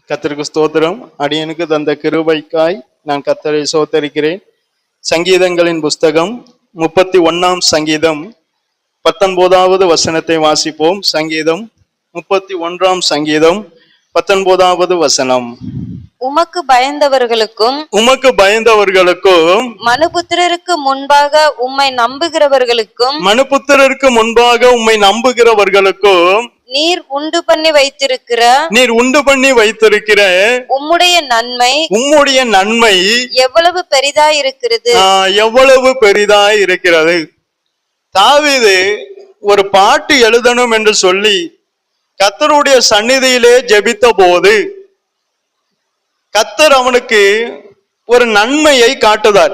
கர்த்தருக்கு ஸ்தோத்திரம். அடியனுக்கு தந்த கிருபைக்காய் நான் கர்த்தரை ஸ்தோத்தரிக்கிறேன். சங்கீதங்களின் புஸ்தகம் 31 சங்கீதம் 19வது வசனத்தை வாசிப்போம். சங்கீதம் 31 சங்கீதம் 19வது வசனம். உமக்கு பயந்தவர்களுக்கும் மனுபுத்திரருக்கு முன்பாக உம்மை நம்புகிறவர்களுக்கும் நீர் உண்டு பண்ணி வைத்திருக்கிற உம்முடைய நன்மை எவ்வளவு பெரிதாய் இருக்கிறது. தாவீது ஒரு பாட்டு எழுதணும் என்று சொல்லி கர்த்தருடைய சந்நிதியிலே ஜெபித்த போது கர்த்தர் அவனுக்கு ஒரு நன்மையை காட்டுதார்.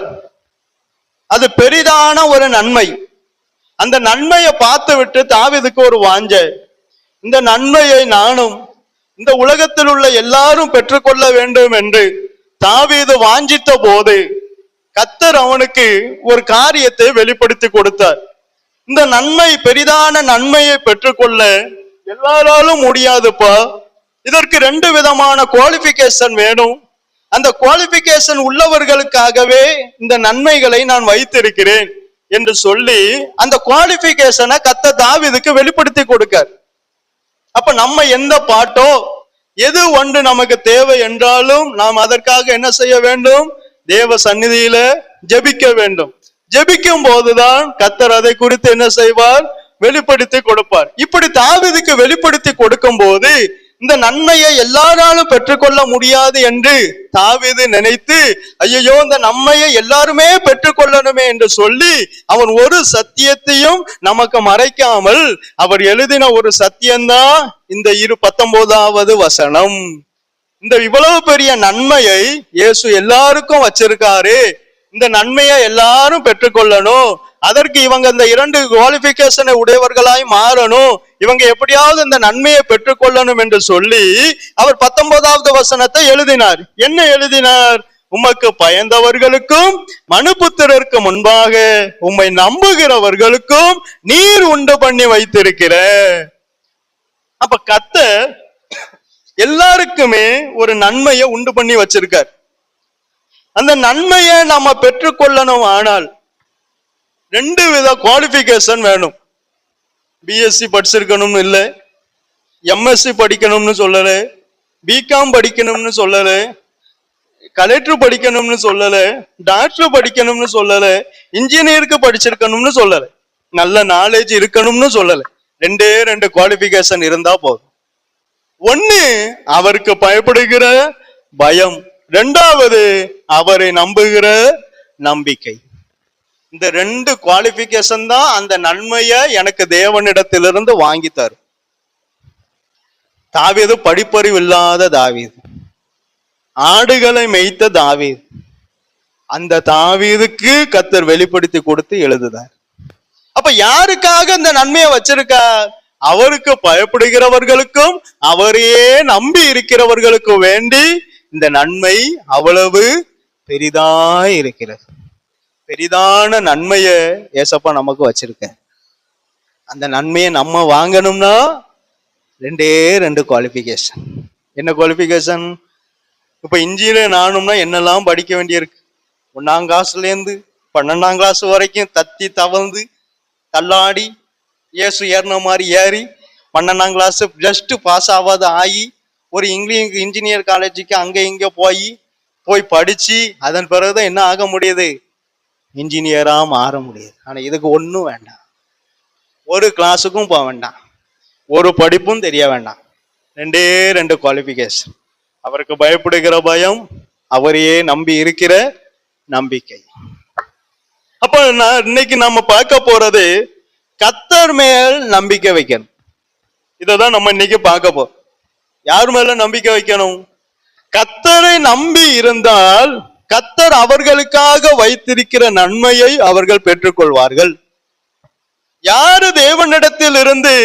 அது பெரிதான ஒரு நன்மை. அந்த நன்மையை பார்த்து விட்டு தாவீதுக்கு ஒரு வாஞ்ச, இந்த நன்மையை நானும் இந்த உலகத்தில் உள்ள எல்லாரும் பெற்றுக்கொள்ள வேண்டும் என்று தாவீது வாஞ்சித்த போது கர்த்தர் அவனுக்கு ஒரு காரியத்தை வெளிப்படுத்தி கொடுத்தார். இந்த நன்மை, பெரிதான நன்மையை பெற்றுக்கொள்ள எல்லாராலும் முடியாதுப்பா. இதற்கு 2 விதமான குவாலிபிகேஷன் வேணும். அந்த குவாலிபிகேஷன் உள்ளவர்களுக்காகவே இந்த நன்மைகளை நான் வைத்திருக்கிறேன் என்று சொல்லி அந்த குவாலிபிகேஷனை கர்த்தர் தாவீதுக்கு வெளிப்படுத்தி கொடுக்கார். அப்ப நம்ம எந்த பாட்டோ எது ஒன்று நமக்கு தேவை என்றாலும் நாம் அதற்காக என்ன செய்ய வேண்டும்? தேவ சந்நிதியில ஜெபிக்க வேண்டும். ஜெபிக்கும் போதுதான் கர்த்தர் அதை குறித்து என்ன செய்வார்? வெளிப்படுத்தி கொடுப்பார். இப்படி தாவீதுக்கு வெளிப்படுத்தி கொடுக்கும் போது இந்த நன்மையை எல்லாராலும் பெற்றுக்கொள்ள முடியாது என்று தாவீது நினைத்து, ஐயோ இந்த நன்மையை எல்லாருமே பெற்றுக்கொள்ளணுமே என்று சொல்லி அவன் ஒரு சத்தியத்தையும் நமக்கு மறைக்காமல் அவர் எழுதின ஒரு சத்தியம்தான் இந்த 19வது வசனம். இந்த இவ்வளவு பெரிய நன்மையை இயேசு எல்லாருக்கும் வச்சிருக்காரு. இந்த நன்மையை எல்லாரும் பெற்றுக்கொள்ளணும். அதற்கு இவங்க இந்த 2 குவாலிபிகேஷனை உடையவர்களாய் மாறணும். இவங்க எப்படியாவது இந்த நன்மையை பெற்றுக்கொள்ளணும் என்று சொல்லி அவர் 19வது வசனத்தை எழுதினார். என்ன எழுதினார்? உமக்கு பயந்தவர்களுக்கும் மனுபுத்திரருக்கு முன்பாக உம்மை நம்புகிறவர்களுக்கும் நீர் உண்டு பண்ணி வைத்திருக்கிற. அப்ப கர்த்தர் எல்லாருக்குமே ஒரு நன்மையை உண்டு பண்ணி வச்சிருக்கார். அந்த நன்மையை நாம பெற்றுக்கொள்ளணும். ஆனால் 2 வித குவாலிபிகேஷன் வேணும். பிஎஸ்சி படிச்சிருக்கணும்னு இல்லை, எம்எஸ்சி படிக்கணும்னு சொல்லல, பிகாம் படிக்கணும்னு சொல்லல, கலெக்டர் படிக்கணும்னு சொல்லல, டாக்டர் படிக்கணும்னு சொல்லல, இன்ஜினியருக்கு படிச்சிருக்கணும்னு சொல்லல, நல்ல நாலேஜ் இருக்கணும்னு சொல்லல. 2 குவாலிபிகேஷன் இருந்தா போதும். 1 அவருக்கு பயப்படுகிற பயம், 2வது அவரை நம்புகிற நம்பிக்கை. இந்த 2 குவாலிபிகேஷன் தான் அந்த நன்மையை எனக்கு தேவனிடத்திலிருந்து வாங்கி தரும். தாவீது படிப்பறிவு இல்லாத தாவீது, ஆடுகளை மேய்த்த தாவீது. அந்த தாவீதுக்கு கர்த்தர் வெளிப்படுத்தி கொடுத்து எழுதுதார். அப்ப யாருக்காக இந்த நன்மையை வச்சிருக்கார்? அவருக்கு பயப்படுகிறவர்களுக்கும் அவரையே நம்பி இருக்கிறவர்களுக்கும் வேண்டி இந்த நன்மை அவ்வளவு பெரிதாய் இருக்கிறது. பெரிதான நன்மையை ஏசப்பா நமக்கு வச்சிருக்க. அந்த நன்மையை நம்ம வாங்கணும்னா 2 குவாலிபிகேஷன். என்ன குவாலிபிகேஷன்? இப்ப இன்ஜினியர் ஆகணும்னா என்னெல்லாம் படிக்க வேண்டியிருக்கு? 1ஆம் கிளாஸ்ல இருந்து 12ஆம் கிளாஸ் வரைக்கும் தத்தி தவழ்ந்து தள்ளாடி இயேசு ஏறின மாதிரி ஏறி 12ஆம் கிளாஸ் ஜஸ்ட் பாஸ் ஆகாத ஆகி ஒரு இங்கிலீஷ் இன்ஜினியர் காலேஜுக்கு அங்க இங்க போய் படிச்சு அதன் பிறகுதான் என்ன ஆக முடியுது? இன்ஜினியரா மாற முடியுது. ஆனா இதுக்கு ஒன்றும் வேண்டாம். ஒரு கிளாஸுக்கும் போக வேண்டாம், ஒரு படிப்பும் தெரிய வேண்டாம். 2 குவாலிபிகேஷன். அவருக்கு பயப்படுகிற பயம், அவரையே நம்பி இருக்கிற நம்பிக்கை. அப்ப இன்னைக்கு நம்ம பார்க்க போறது கர்த்தர் மேல் நம்பிக்கை வைக்கணும். இததான் நம்ம இன்னைக்கு பார்க்க போறோம். யார் மேல நம்பிக்கை வைக்கணும்? கர்த்தரை நம்பி இருந்தால் கர்த்தர் அவர்களுக்காக வைத்திருக்கிற நன்மையை அவர்கள் பெற்றுக்கொள்வார்கள். யாரு தேவனிடத்தில் இருந்து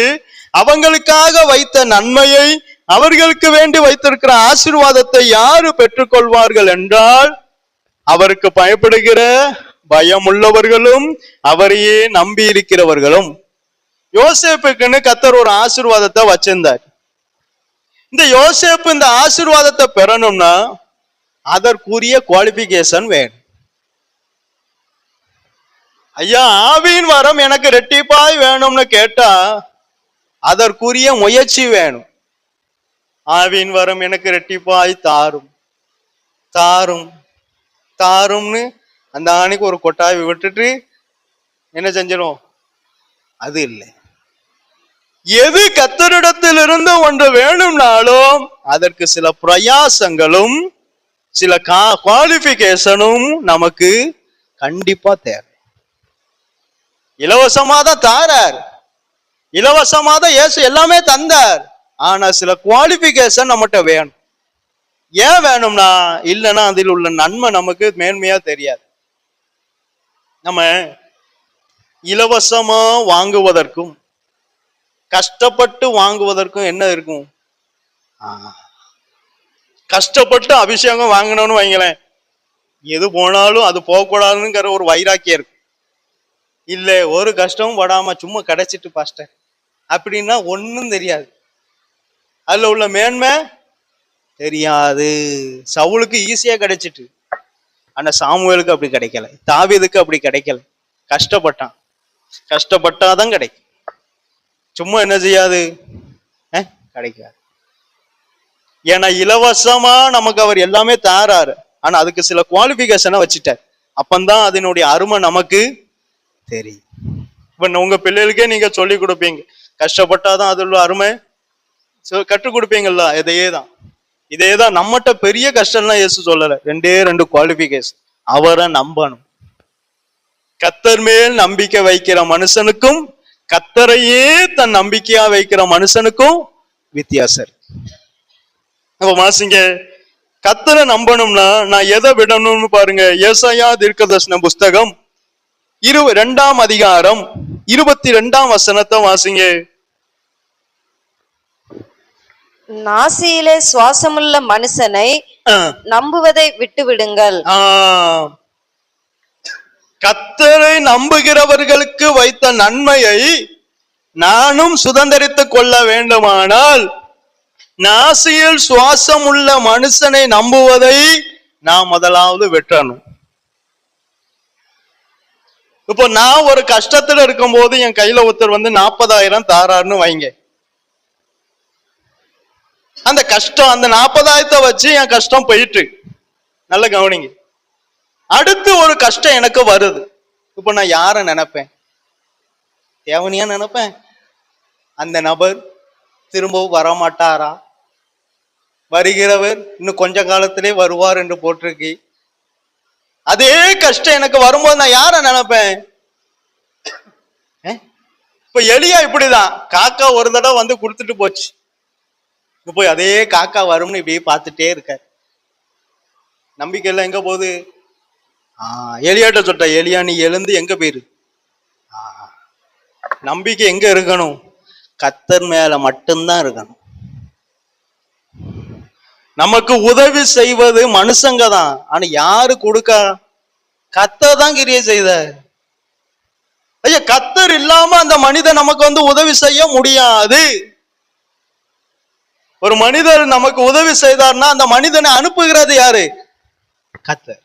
அவங்களுக்காக வைத்த நன்மையை, அவர்களுக்கு வேண்டி வைத்திருக்கிற ஆசீர்வாதத்தை யாரு பெற்றுக்கொள்வார்கள் என்றால் அவருக்கு பயப்படுகிற பயம் உள்ளவர்களும் அவரையே நம்பி இருக்கிறவர்களும். யோசேப்புக்குன்னு கர்த்தர் ஒரு ஆசீர்வாதத்தை வச்சிருந்தார். இந்த யோசேப்பு இந்த ஆசீர்வாதத்தை பெறணும்னா அதற்குரிய குவாலிபிகேஷன் வேணும். ஐயா, ஆவியின் வரம் எனக்கு ரெட்டிப்பாய் வேணும்னு கேட்டா அதற்குரிய முயற்சி வேணும். ஆவியின் வரம் எனக்கு ரெட்டிப்பாய் தாரும் தாரும் தாரும்னு அந்த ஆணைக்கு ஒரு கொட்டாவி விட்டுட்டு என்ன செஞ்சிடும்? அது இல்லை. எது கர்த்தரிடத்திலிருந்து ஒன்று வேணும்னாலும் அதற்கு சில பிரயாசங்களும் சில குவாலிபிகேஷனும் நமக்கு கண்டிப்பா தேவை. இலவசமா தான் தாரார், இலவசமா தான் இயேசு எல்லாமே தந்தார். ஆனா சில குவாலிபிகேஷன் நம்மகிட்ட வேணும். ஏன் வேணும்னா, இல்லைன்னா அதில் உள்ள நன்மை நமக்கு மேன்மையா தெரியாது. நம்ம இலவசமா வாங்குவதற்கும் கஷ்டப்பட்டு வாங்குவதற்கும் என்ன இருக்கும்? கஷ்டப்பட்டு அபிஷேகம் வாங்கணும்னு வைங்களேன், எது போனாலும் அது போகக்கூடாதுங்கிற ஒரு வைராக்கியம் இருக்கு. இல்ல ஒரு கஷ்டமும் படாம சும்மா கிடைச்சிட்டு பாஸ்டர் அப்படின்னா ஒன்னும் தெரியாது, அதுல உள்ள மேன்மை தெரியாது. சவுலுக்கு ஈஸியா கிடைச்சிட்டு, ஆனா சாமுவேலுக்கு அப்படி கிடைக்கல, தாவீதுக்கு அப்படி கிடைக்கல. கஷ்டப்பட்டான், கஷ்டப்பட்டாதான் கிடைக்கும். சும்மா என்ன செய்யாது, கிடைக்காது. ஏன்னா இலவசமா நமக்கு அவர் எல்லாமே தாராரு, ஆனா அதுக்கு சில குவாலிபிகேஷனை வச்சுட்டார். அப்பந்தான் அதனுடைய அருமை நமக்கு தெரியும். இப்ப உங்க பிள்ளைகளுக்கே நீங்க சொல்லி கொடுப்பீங்க, கஷ்டப்பட்டாதான் அது உள்ள அருமை கற்றுக் கொடுப்பீங்கல்ல. இதேதான் நம்மகிட்ட பெரிய கஷ்டம்லாம் இயேசு சொல்லல. 2 குவாலிபிகேஷன். அவரை நம்பணும். கர்த்தர் மேல் நம்பிக்கை வைக்கிற மனுஷனுக்கும் கர்த்தரையே தன் நம்பிக்கையா வைக்கிற மனுஷனுக்கும் வித்தியாசம் இருக்கு. அப்ப மாசிங்க, கர்த்தரை நம்பணும்னா நான் எதை விடணும்னு பாருங்க. ஏசாயா தீர்க்கதரிசன புஸ்தகம் 2ஆம் அதிகாரம் 22ஆம் வசனத்தை வாசிங்க. நாசியிலே சுவாசமுள்ள மனுஷனை நம்புவதை விட்டு விடுங்கள். கர்த்தரை நம்புகிறவர்களுக்கு வைத்த நன்மையை நானும் சுதந்திரித்துக் கொள்ள வேண்டுமானால் நாசியில் சுவாசம் உள்ள மனுஷனை நம்புவதை நான் முதலாவது வெட்டணும். இப்போ நான் ஒரு கஷ்டத்துல இருக்கும் போது என் கையில ஒருத்தர் 40,000 தாராருன்னு வைங்க. அந்த கஷ்டம், அந்த 40,000 வச்சு என் கஷ்டம் போயிட்டு, நல்ல கவனிங்க. அடுத்து ஒரு கஷ்டம் எனக்கு வருது. இப்ப நான் யார நினைப்பேன்? தேவனியா நினைப்பேன்? அந்த நபர் திரும்பவும் வரமாட்டாரா? வருகிறவர் இன்னும் கொஞ்ச காலத்திலே வருவார் என்று போட்டிருக்கு. அதே கஷ்டம் எனக்கு வரும்போது நான் யார நினைப்பேன்? இப்ப எலியா இப்படிதான், காக்கா ஒரு தடவை கொடுத்துட்டு போச்சு. போய் அதே காக்கா வரும்னு இப்படியே பார்த்துட்டே இருக்க. நம்பிக்கை எல்லாம் எங்க போகுது? எலியாட்ட சொல்ற, எலியா நீ எழுந்து எங்க போயிரு. நம்பிக்கை எங்க இருக்கணும்? கர்த்தர் மேல மட்டும்தான் இருக்கணும். நமக்கு உதவி செய்வது மனுஷங்க தான், ஆனா யாரு கொடுக்க? கர்த்தர் தான் கிரியை செய்த. ஐயா, கர்த்தர் இல்லாம அந்த மனிதன் நமக்கு உதவி செய்ய முடியாது. ஒரு மனிதர் நமக்கு உதவி செய்தார்னா அந்த மனிதனை அனுப்புகிறது யாரு? கர்த்தர்.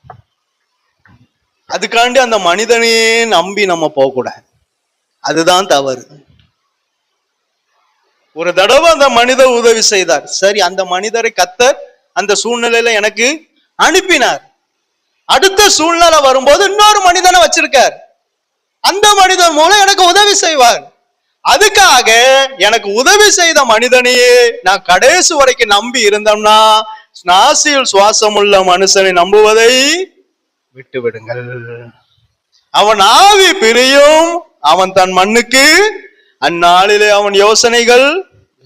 அதுக்காண்டி அந்த மனிதனையே நம்பி நம்ம போக கூடாது, அதுதான் தவறு. ஒரு தடவை அந்த மனிதர் உதவி செய்தார், சரி, அந்த மனிதரை கர்த்தர் அந்த சூழ்நிலையில எனக்கு அனுப்பினார். அடுத்த சூழ்நிலை வரும்போது இன்னொரு மனிதனை வச்சிருக்கார், அந்த மனிதன் மூலம் எனக்கு உதவி செய்வார். அதுக்காக எனக்கு உதவி செய்த மனிதனையே நான் கடைசி வரைக்கும் நம்பி இருந்தோம்னா நாசியில் சுவாசம் உள்ள மனுஷனை நம்புவதை விட்டு விடுங்கள். அவன் ஆவி பிரியும், அவன் தன் மண்ணுக்கு, அந்நாளிலே அவன் யோசனைகள்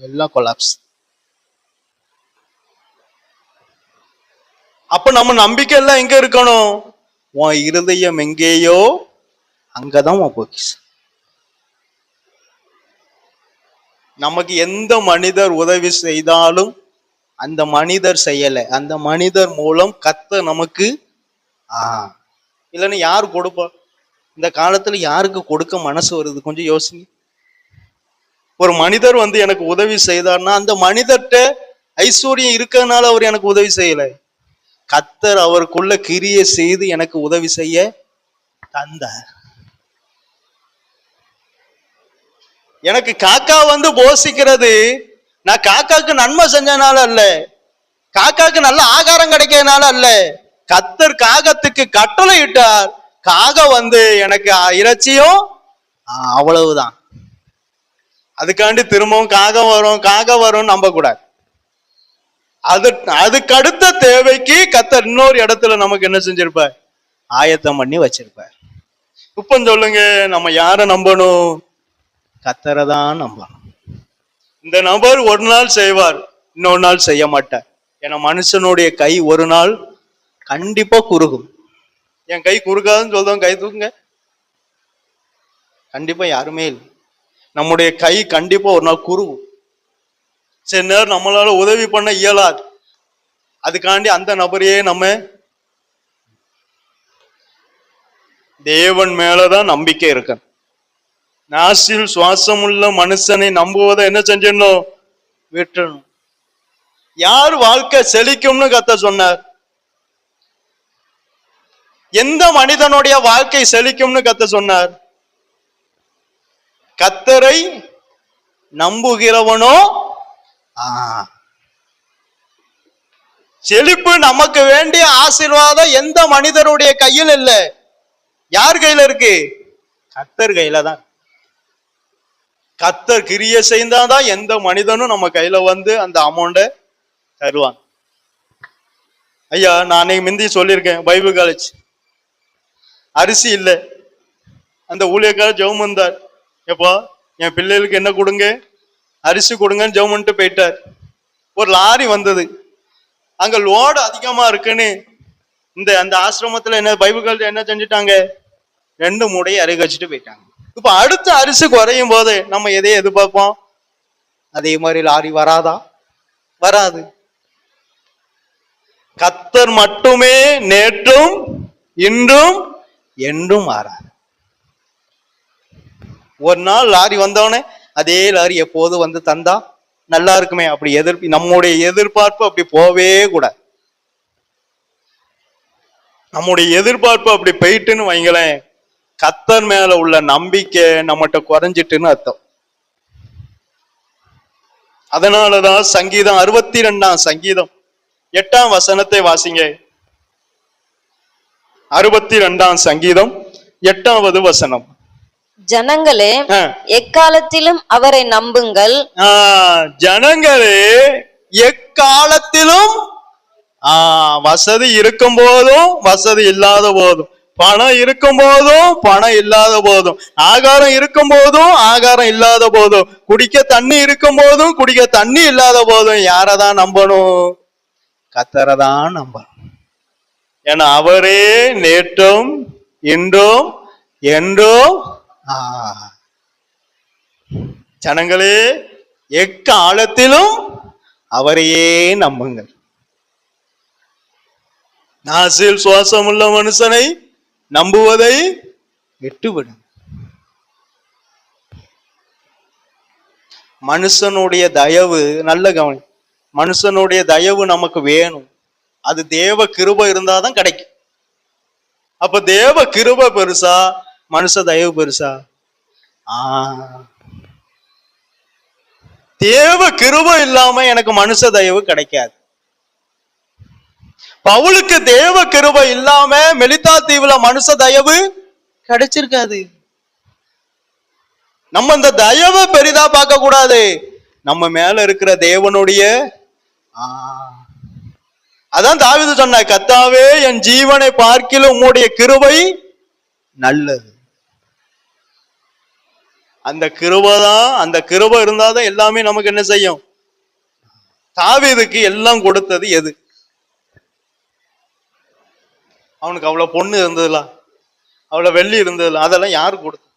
எல்லாம் கொலாப்ஸ். அப்ப நம்ம நம்பிக்கை எல்லாம் எங்க இருக்கணும்? உன் இருதயம் எங்கேயோ அங்கதான் உன் பொக்கிஷம். நமக்கு எந்த மனிதர் உதவி செய்தாலும் அந்த மனிதர் செய்யல, அந்த மனிதர் மூலம் கர்த்தர் நமக்கு இல்லைன்னு யாரு கொடுப்பா? இந்த காலத்துல யாருக்கு கொடுக்க மனசு வருது? கொஞ்சம் யோசிங்க. ஒரு மனிதர் எனக்கு உதவி செய்தார்னா அந்த மனிதர்கிட்ட ஐஸ்வர்யம் இருக்கிறதுனால அவர் எனக்கு உதவி செய்யல. கர்த்தர் அவருக்குள்ள கிரியை செய்து எனக்கு உதவி செய்ய தந்தார். எனக்கு காக்கா வந்து போஷிக்கிறது நான் காக்காக்கு நன்மை செஞ்சனால அல்ல, காக்காக்கு நல்ல ஆகாரம் கிடைக்கிறதுனால அல்ல. கர்த்தர் காகத்துக்கு கட்டளை இட்டார், காகம் வந்து எனக்கு இறைச்சியும் அவ்வளவுதான். அதுக்காண்டி திரும்பவும் காகம் வரும் நம்ப கூடாது. அதுக்கு அடுத்த தேவைக்கு கர்த்தர் இன்னொரு இடத்துல நமக்கு என்ன செஞ்சிருப்பார், ஆயத்தம் பண்ணி வச்சிருப்பார். இப்ப சொல்லுங்க, நம்ம யாரை நம்பணும்? கர்த்தரை தான் நம்பணும். இந்த நபர் ஒரு நாள் செய்வார், இன்னொரு நாள் செய்ய மாட்டார். ஏன்னா மனுஷனுடைய கை ஒரு நாள் கண்டிப்பா குறுகும். என் கை குறுக்காதுன்னு சொல்றோம், கை தூக்குங்க. கண்டிப்பா யாருமே இல்லை. நம்முடைய கை கண்டிப்பா ஒரு நாள் குறுகும். சில நேரம் நம்மளால உதவி பண்ண இயலாது. அதுக்காண்டி அந்த நபரையே நம்ம தேவன் மேலதான் நம்பிக்கை இருக்கு. நாசில் சுவாசம் உள்ள மனுஷனை நம்புவதை என்ன செஞ்சிடணும், விட்டுறணும். யார் வாழ்க்கை செழிக்கும்னு கர்த்தர் சொன்னார்? எந்த மனிதனுடைய வாழ்க்கை செழிக்கும்னு கர்த்தர் சொன்னார்? கர்த்தரை நம்புகிறவனோ. செழிப்பு நமக்கு வேண்டிய ஆசீர்வாதம் எந்த மனிதனுடைய கையில் இல்லை. யார் கையில இருக்கு? கர்த்தர் கையில தான். கர்த்தர் கிரியை செய்தாதான் எந்த மனிதனும் நம்ம கையில வந்து அந்த அமௌண்ட தருவான். ஐயா, நான் அன்னைக்கு முந்தி சொல்லியிருக்கேன், பைபிள் காலேஜ் அரிசி இல்லை. அந்த ஊழியக்காரர் ஜெபம் வந்தார், எப்பா என் பிள்ளைகளுக்கு என்ன கொடுங்க, அரிசி கொடுங்கன்னு ஜெபம் பண்ணிட்டு போயிட்டார். ஒரு லாரி வந்தது, அங்க லோடு அதிகமா இருக்குன்னு அந்த ஆசிரமத்துல என்ன பைபிள் காலேஜ் என்ன செஞ்சுட்டாங்க, 2 மூடையை அருகே வச்சுட்டு போயிட்டாங்க. இப்ப அடுத்த அரிசி குறையும் போது நம்ம எதையை எதிர்பார்ப்போம்? அதே மாதிரி லாரி வராதா? வராது. கர்த்தர் மட்டுமே நேற்றும் இன்றும் என்றும் மாறாது. ஒரு நாள் லாரி வந்தவனே அதே லாரி எப்போது வந்து தந்தா நல்லா இருக்குமே, அப்படி நம்முடைய எதிர்பார்ப்பு அப்படி போவே கூடாது. நம்முடைய எதிர்பார்ப்பு அப்படி போயிட்டுன்னு வைங்களேன், கர்த்தர் மேல உள்ள நம்பிக்கை நம்மகிட்ட குறைஞ்சிட்டுன்னு அர்த்தம். அதனாலதான் சங்கீதம் 62 சங்கீதம் 8 வசனத்தை வாசிங்க. 62 சங்கீதம் 8 வசனம். ஜனங்களே எக்காலத்திலும் அவரை நம்புங்கள். ஜனங்களே எக்காலத்திலும், வசதி இருக்கும் போதும் வசதி இல்லாத போதும், பணம் இருக்கும் போதும் பணம் இல்லாத போதும், ஆகாரம் இருக்கும் போதும் ஆகாரம் இல்லாத போதும், குடிக்க தண்ணி இருக்கும் போதும் குடிக்க தண்ணி இல்லாத போதும் யாரதான் நம்பணும்? கர்த்தரை தான் நம்பணும். ஏன்னா அவரே நேற்றும் இன்றும் என்றும். ஜனங்களே எக்காலத்திலும் அவரையே நம்புங்கள். நாசில் சுவாசம் உள்ள மனுஷனை நம்புவதை விட்டுவிடும். மனுஷனுடைய தயவு, நல்ல கவனி, மனுஷனுடைய தயவு நமக்கு வேணும். அது தேவ கிருபை இருந்தாதான் கிடைக்கும். அப்ப தேவ கிருபை பெருசா, மனுஷ தயவு பெருசா? தேவ கிருபை இல்லாம எனக்கு மனுஷ தயவு கிடைக்காது. பவுலுக்கு தேவ கிருபை இல்லாம மெலிதா தீவுல மனுஷ தயவு கிடைச்சிருக்காது. நம்ம இந்த தயவை பெரிதா பார்க்க கூடாது, நம்ம மேல இருக்கிற தேவனுடைய. அதான் தாவீது சொன்ன, கர்த்தாவே என் ஜீவனை பார்க்கிலும் உம்முடைய கிருபை நல்லது. அந்த கிருபைதான், அந்த கிருபை இருந்தாதான் எல்லாமே நமக்கு என்ன செய்யும். தாவீதுக்கு எல்லாம் கொடுத்தது எது? அவனுக்கு அவ்வளவு பொண்ணு இருந்ததுல, அவ்வளவு வெள்ளி இருந்ததுல, அதெல்லாம் யாரு கொடுத்து?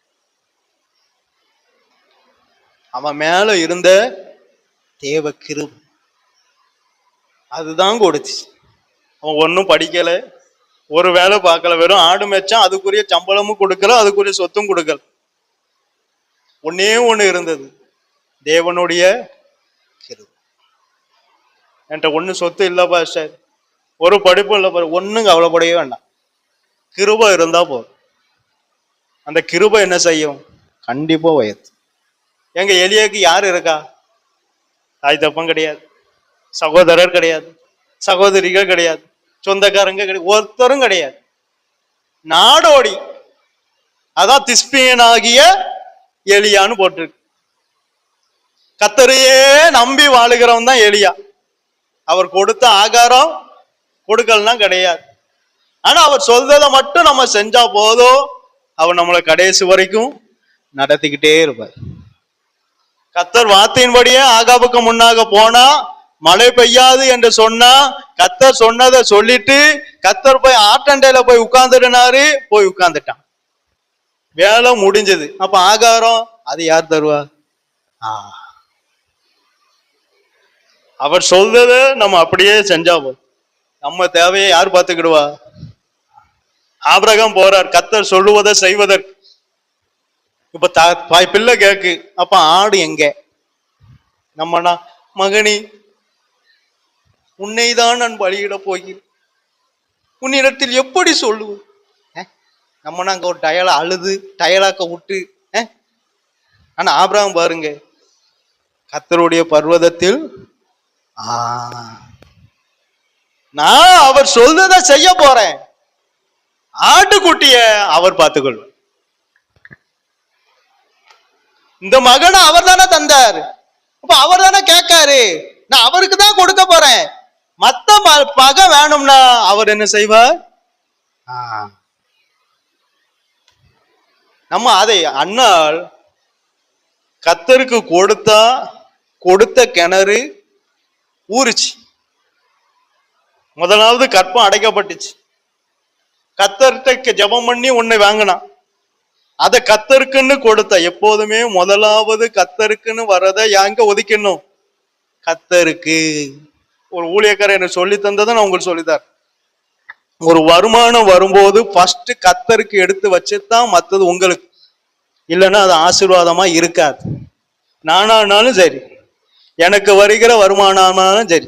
அவன் மேல இருந்த தேவ கிருபை அதுதான் கொடுச்சு. அவன் ஒன்னும் படிக்கல, ஒரு வேலை பார்க்கல, வெறும் ஆடு மேய்ச்சான், அதுக்குரிய சம்பளமும் கொடுக்கல, அதுக்குரிய சொத்தும் கொடுக்கல. ஒன்னே ஒண்ணு இருந்தது, தேவனுடைய கிருபை. என்கிட்ட ஒன்றும் சொத்து இல்லைப்பா சார், ஒரு படிப்பும் இல்லைப்பா, ஒன்றும் கவலைப்படவே வேண்டாம். கிருபை இருந்தா போதும். அந்த கிருபை என்ன செய்யும்? கண்டிப்பா உயர்த்து. எங்க எலியாக்கு யார் இருக்கா? தாய் தப்பம் கிடையாது, சகோதரர் கிடையாது, சகோதரிகள் கிடையாது, சொந்தக்காரங்க கிடையாது, ஒருத்தரும் கிடையாது. நாடோடி. அதான் திஸ்பியனாகிய எலியான்னு போட்டிருக்கு. கர்த்தரையே நம்பி வாழுகிறவன் தான் எலியா. அவர் கொடுத்த ஆகாரம் கொடுக்கலன்னா கிடையாது. ஆனா அவர் சொல்றதை மட்டும் நம்ம செஞ்சா போதும், அவர் நம்மளை கடைசி வரைக்கும் நடத்திக்கிட்டே இருப்பார். கர்த்தர் வார்த்தையின்படியே ஆகாபுக்கு முன்னாக போனா மழை பெய்யாது என்று சொன்னா, கர்த்தர் சொன்னதை சொல்லிட்டு கர்த்தர் போய் ஆட்டண்டையில போய் உட்கார்ந்துடுனாரு, போய் உட்கார்ந்துட்டான். வேலை முடிஞ்சது. அப்ப ஆகாரம் அது யார் தருவா? அவர் சொல்றத நம்ம அப்படியே செஞ்சா போதும். நம்ம தேவையை யார் பார்த்துக்கிடுவா? ஆபிரகாம் போறார் கர்த்தர் சொல்லுவதை செய்வதற்கு. இப்ப பிள்ளை கேக்கு, அப்ப ஆடு எங்க? நம்மனா மகனி உன்னைதான் நான் பலியிட போகிறேன், உன்னிடத்தில் எப்படி சொல்லுவோம்? நம்ம அங்க ஒரு டயலா அழுது டயலாக்க விட்டு. ஆனா ஆபிரகாம் பாருங்க, கர்த்தருடைய பர்வதத்தில் நான் அவர் சொல்றதை செய்ய போறேன், ஆட்டுக்குட்டிய அவர் பார்த்துக்கொள்வார். இந்த மகனை அவர் தானே தந்தார், அப்ப அவர் தானே கேட்காரு, நான் அவருக்கு தான் கொடுக்க போறேன். மத்த மகன் வேணும்னா அவர் என்ன செய்வார்? நம்ம அதை அண்ணால் கர்த்தருக்கு கொடுத்த கிணறு ஊறுச்சு. முதலாவது கற்பம் அடைக்கப்பட்டுச்சு. கர்த்தர்கிட்ட ஜெபம் பண்ணி உன்னை வாங்கினான். அதை கர்த்தருக்குன்னு கொடுத்த. எப்போதுமே முதலாவது கர்த்தருக்குன்னு வரதை எங்க ஒதுக்கணும்? கர்த்தருக்கு. ஒரு ஊழியக்காரர் எனக்கு சொல்லி தந்ததை நான் உங்களுக்கு சொல்லித்தார். ஒரு வருமானம் வரும்போது ஃபர்ஸ்ட் கர்த்தருக்கு எடுத்து வச்சுதான் மற்றது உங்களுக்கு. இல்லைன்னா அது ஆசீர்வாதமா இருக்காது. நானானாலும் சரி, எனக்கு வருகிற வருமானமானாலும் சரி,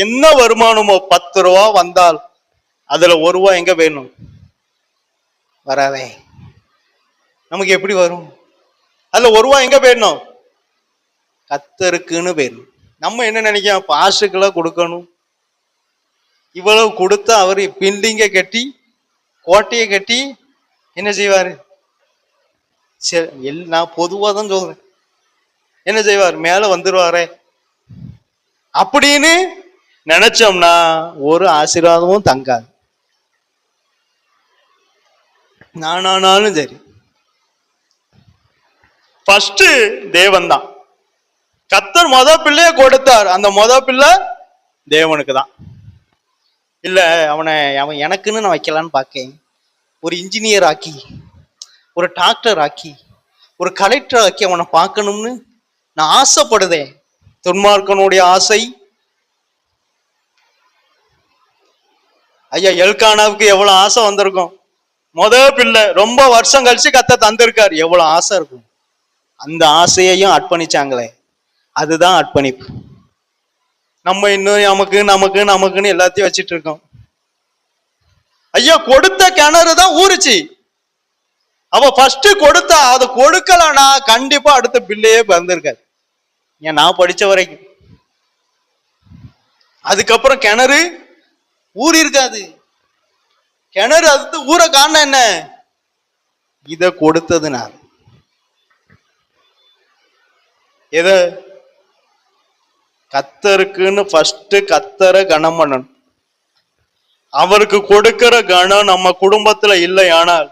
என்ன வருமானமோ 10 ரூபா வந்தால் அதுல 1 ரூபா எங்க வேணும்? வராதே. நமக்கு எப்படி வரும்? அதுல 1 ரூபா எங்க போயிடணும்? கர்த்தருக்குன்னு போயிடணும். நம்ம என்ன நினைக்கிறோம்? பாஸ்டுக்கெல்லாம் கொடுக்கணும், இவ்வளவு கொடுத்தா அவரு பில்டிங்கை கட்டி கோட்டையை கட்டி என்ன செய்வாரு? நான் பொதுவா தான் சொல்றேன், என்ன செய்வார்? மேல வந்துருவாரே அப்படின்னு நினைச்சோம்னா ஒரு ஆசீர்வாதமும் தங்காது. நானானாலும் சரி, ஃபர்ஸ்ட் தேவன் தான். கர்த்தர் பிள்ளைய கொடுத்தார், அந்த பிள்ளை தேவனுக்கு தான். இல்ல அவன் எனக்குன்னு நான் வைக்கலான்னு பார்க்கேன். ஒரு இன்ஜினியர் ஆக்கி, ஒரு டாக்டர் ஆக்கி, ஒரு கலெக்டர் ஆக்கி அவனை பார்க்கணும்னு நான் ஆசைப்படுதேன். துன்மார்க்கனுடைய ஆசை. ஐயா எல்கானாவுக்கு எவ்வளவு ஆசை வந்திருக்கும். பிள்ளை ரொம்ப வருஷம் கழிச்சு கர்த்தர் தந்திருக்காரு, எவ்வளவு ஆசை இருக்கும். அந்த ஆசையையும் அர்ப்பணிச்சாங்களே, அதுதான் அர்ப்பணிப்பு. நம்ம இன்னும் நமக்கு நமக்கு நமக்குன்னு எல்லாத்தையும் வச்சிட்டு இருக்கோம். ஐயா கொடுத்த கிணறு தான் ஊறுச்சு. அவ ஃபர்ஸ்ட் கொடுத்தா, அது கொடுக்கலனா கண்டிப்பா அடுத்த பிள்ளையே பிறந்திருக்காது. ஏன் நான் படிச்ச வரைக்கும் அதுக்கப்புறம் கிணறு ஊறி இருக்காது. கிணறு அது ஊற காரணம் என்ன? இத கொடுத்ததுனால. எதை? கர்த்தருக்குன்னு ஃபர்ஸ்ட் கர்த்தரை கனம் பண்ணணும். அவருக்கு கொடுக்கிற கனம் நம்ம குடும்பத்துல இல்லை. ஆனால்